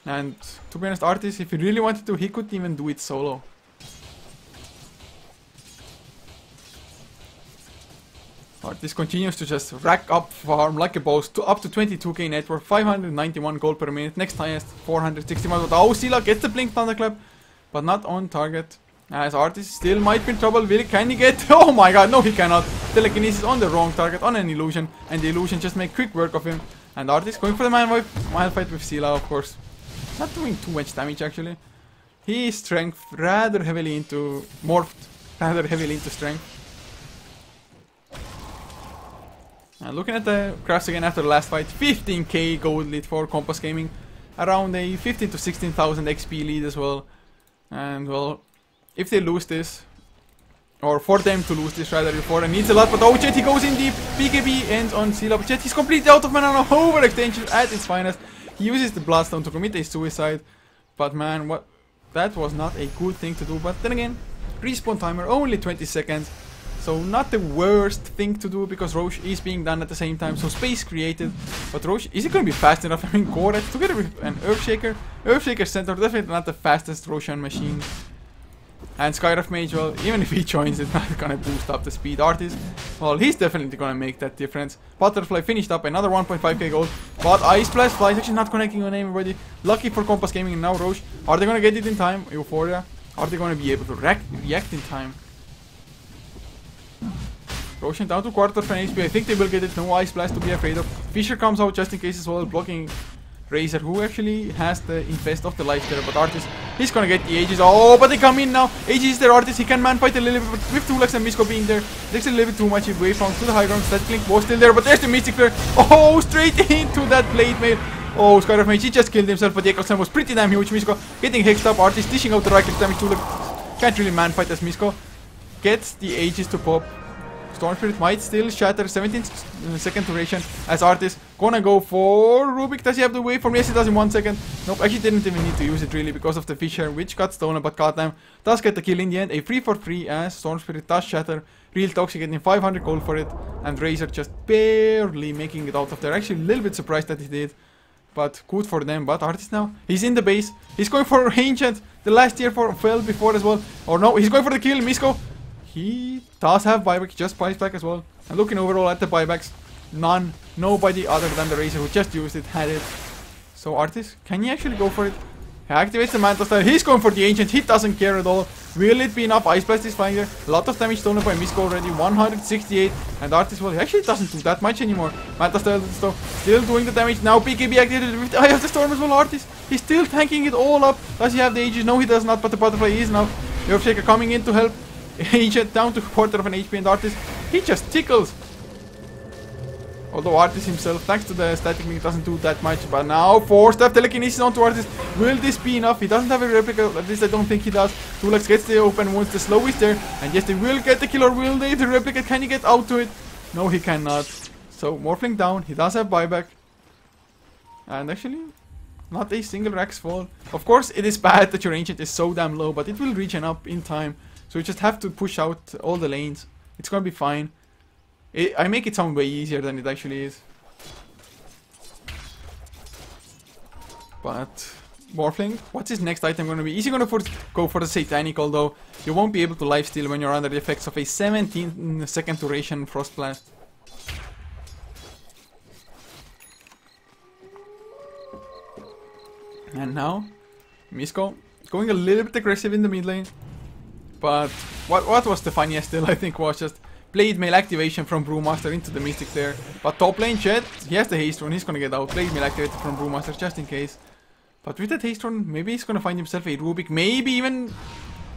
And to be honest, Artist, if he really wanted to, he could even do it solo. Artist continues to just rack up farm like a boss, to up to 22k net worth, 591 gold per minute, next highest 461. But oh, Sila gets the Blink Thunderclap, but not on target. As Artist still might be in trouble. Can he get? Oh my god, no he cannot. Telekinesis on the wrong target, on an illusion, and the illusion just make quick work of him. And Artist going for the man fight with Sila, of course. Not doing too much damage actually. He is strength rather heavily into strength. And looking at the graphs again after the last fight, 15k gold lead for Kompas Gaming, around a 15 to 16,000 XP lead as well. And well, if they lose this, or for them to lose this rather, before it needs a lot, but oh, Jet, he goes in deep. BKB ends on Sila, but Jet, he's completely out of mana now. Overextension at its finest. He uses the Bloodstone to commit a suicide, but man, that was not a good thing to do. But then again, respawn timer only 20 seconds. So not the worst thing to do, because Roche is being done at the same time. So space created. But Roche, is it going to be fast enough? I mean, Gorets together with an Earthshaker. Earthshaker Centaur, definitely not the fastest Roshan machine. And Skyrock Mage, well, even if he joins, it's not going to boost up the speed. Artist, well, he's definitely going to make that difference. Butterfly finished up another 1.5k gold. But Ice Blast Fly is actually not connecting on anybody. Lucky for Kompas Gaming. And now Roche, are they going to get it in time? Eu4ia, are they going to be able to react in time? Roshan down to quarter of an HP. I think they will get it. No Ice Blast to be afraid of. Fisher comes out just in case as well, blocking Razor, who actually has the infest of the life there. But Artist, he's gonna get the Aegis. Oh, but they come in now. Aegis is there. Artist, he can man fight a little bit, but with 2 legs and Misko being there, takes a little bit too much. He wayfound to the high ground. Static Link was still there, but there's the Mystic Flare. Oh, straight into that Blade Mail. Oh, Skyrock Mage, he just killed himself, but the Echo Slam was pretty damn huge. Misko getting hexed up. Artist dishing out the right click damage to the... Can't really man fight as Misko gets the Aegis to pop. Storm Spirit might still shatter. 17-second duration as Artist gonna go for Rubik. Does he have the waveform? Yes, he does in 1 second. Nope, actually didn't even need to use it really because of the Fisher, which got stolen, but goddamn, does get the kill in the end. A 3-for-3 as Storm Spirit does shatter. Real Toxic getting 500 gold for it, and Razor just barely making it out of there. Actually a little bit surprised that he did, but good for them. But Artist now, he's in the base. He's going for Ancient. The last tier fell before as well. Or no, he's going for the kill. Misko, he does have buyback, he just buys back as well. And looking overall at the buybacks, nobody other than the Razor who just used it had it. So Artist, can he actually go for it? He activates the Manta Style, he's going for the Ancient, he doesn't care at all. Will it be enough? Ice Blast is fine there. A lot of damage stolen by Misko already, 168. And Artist, well, he actually doesn't do that much anymore. Manta Style still doing the damage. Now BKB activated with the Eye of the Storm as well. Artist, he's still tanking it all up. Does he have the Aegis? No, he does not, but the Butterfly is now. Earthshaker coming in to help. Ancient down to quarter of an HP, and Artist, he just tickles. Although Artist himself, thanks to the static link, doesn't do that much. But now, four-step telekinesis onto Artist. Will this be enough? He doesn't have a replica, at least I don't think he does. Tulax gets the open once the slow is there. And yes, they will get the kill, or will they? The replica, can he get out to it? No, he cannot. So, Morphling down. He does have buyback. And actually, not a single Rax fall. Of course, it is bad that your ancient is so damn low, but it will regen up in time. So you just have to push out all the lanes. It's gonna be fine. I make it sound way easier than it actually is. But Morphling, what's his next item gonna be? Is he gonna go for the Satanic? Although you won't be able to lifesteal when you're under the effects of a 17-second duration Frost Blast. And now, Misko going a little bit aggressive in the mid lane. But what was the funniest still, I think, was just Blade Mail activation from Brewmaster into the Mystic there. But top lane Chet, he has the haste rune, he's gonna get out. Blade Mail activated from Brewmaster just in case. But with that haste rune, maybe he's gonna find himself a Rubik, maybe even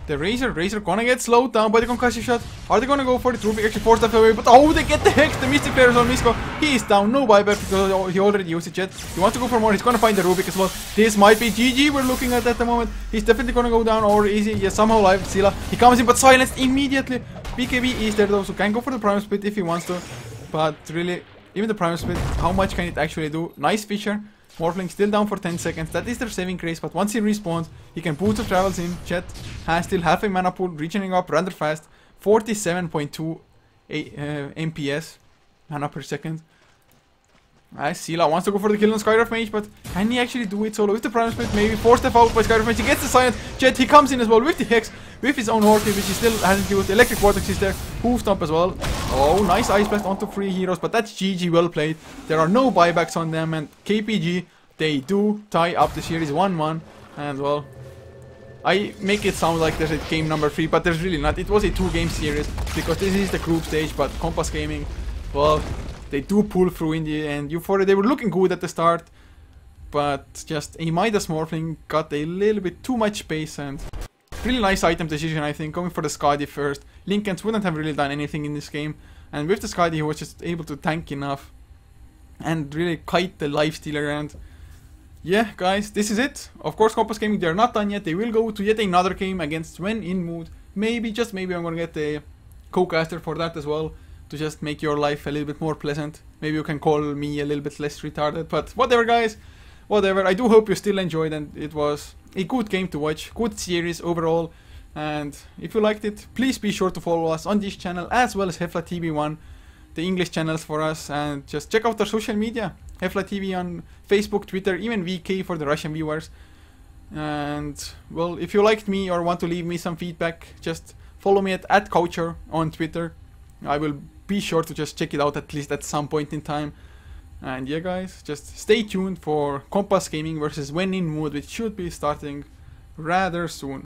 the Razor. Razor gonna get slowed down by the concussive shot. Are they gonna go for it? Rubik actually forced that away, but oh, they get the Hex! The Mystic players on Misko. He is down, no buyback because he already used it yet. He wants to go for more, he's gonna find the Rubik as well. This might be GG we're looking at the moment. He's definitely gonna go down, or is he? Yes, somehow live. Scylla, he comes in but silenced immediately. BKB is there though, so can go for the Primal Split if he wants to. But really, even the Primal Split, how much can it actually do? Nice feature. Morphling still down for 10 seconds. That is their saving grace, but once he respawns, he can boost the travels in. Chet has still half a mana pool, regening up rather fast. 47.2 MPS, mana per second. Scylla wants to go for the kill on Skyraf Mage, but can he actually do it solo? With the Primal Split, maybe 4-step out by Skyraf Mage. He gets the silent. Chet, he comes in as well with the Hex, with his own Horky, which he still hasn't used. Electric Vortex is there. Hoof Stomp as well. Oh, nice Ice Blast onto 3 heroes, but that's GG, well played. There are no buybacks on them, and KPG, they do tie up the series 1-1. And well, I make it sound like there's a game number 3, but there's really not. It was a 2-game series, because this is the group stage, but Kompas Gaming, well, they do pull through in the end. Eu4ia, they were looking good at the start, but just a Midas Morphling got a little bit too much space, and really nice item decision, I think, going for the Skadi first. Linkens wouldn't have really done anything in this game, and with the Skadi he was just able to tank enough and really kite the lifestealer. And yeah, guys, this is it. Of course, Kompas Gaming, they're not done yet. They will go to yet another game against When in Mood. Maybe, just maybe, I'm gonna get a co-caster for that as well, to just make your life a little bit more pleasant. Maybe you can call me a little bit less retarded, but whatever, guys. Whatever. I do hope you still enjoyed, and it was a good game to watch. Good series overall. And if you liked it, please be sure to follow us on this channel, as well as HeflaTV1, the English channels for us. And just check out our social media. HeflaTV on Facebook, Twitter, even VK for the Russian viewers. And, well, if you liked me or want to leave me some feedback, just follow me at Coucher on Twitter. I will be sure to just check it out at least at some point in time. And yeah, guys, just stay tuned for Kompas Gaming versus When in Mood, which should be starting rather soon.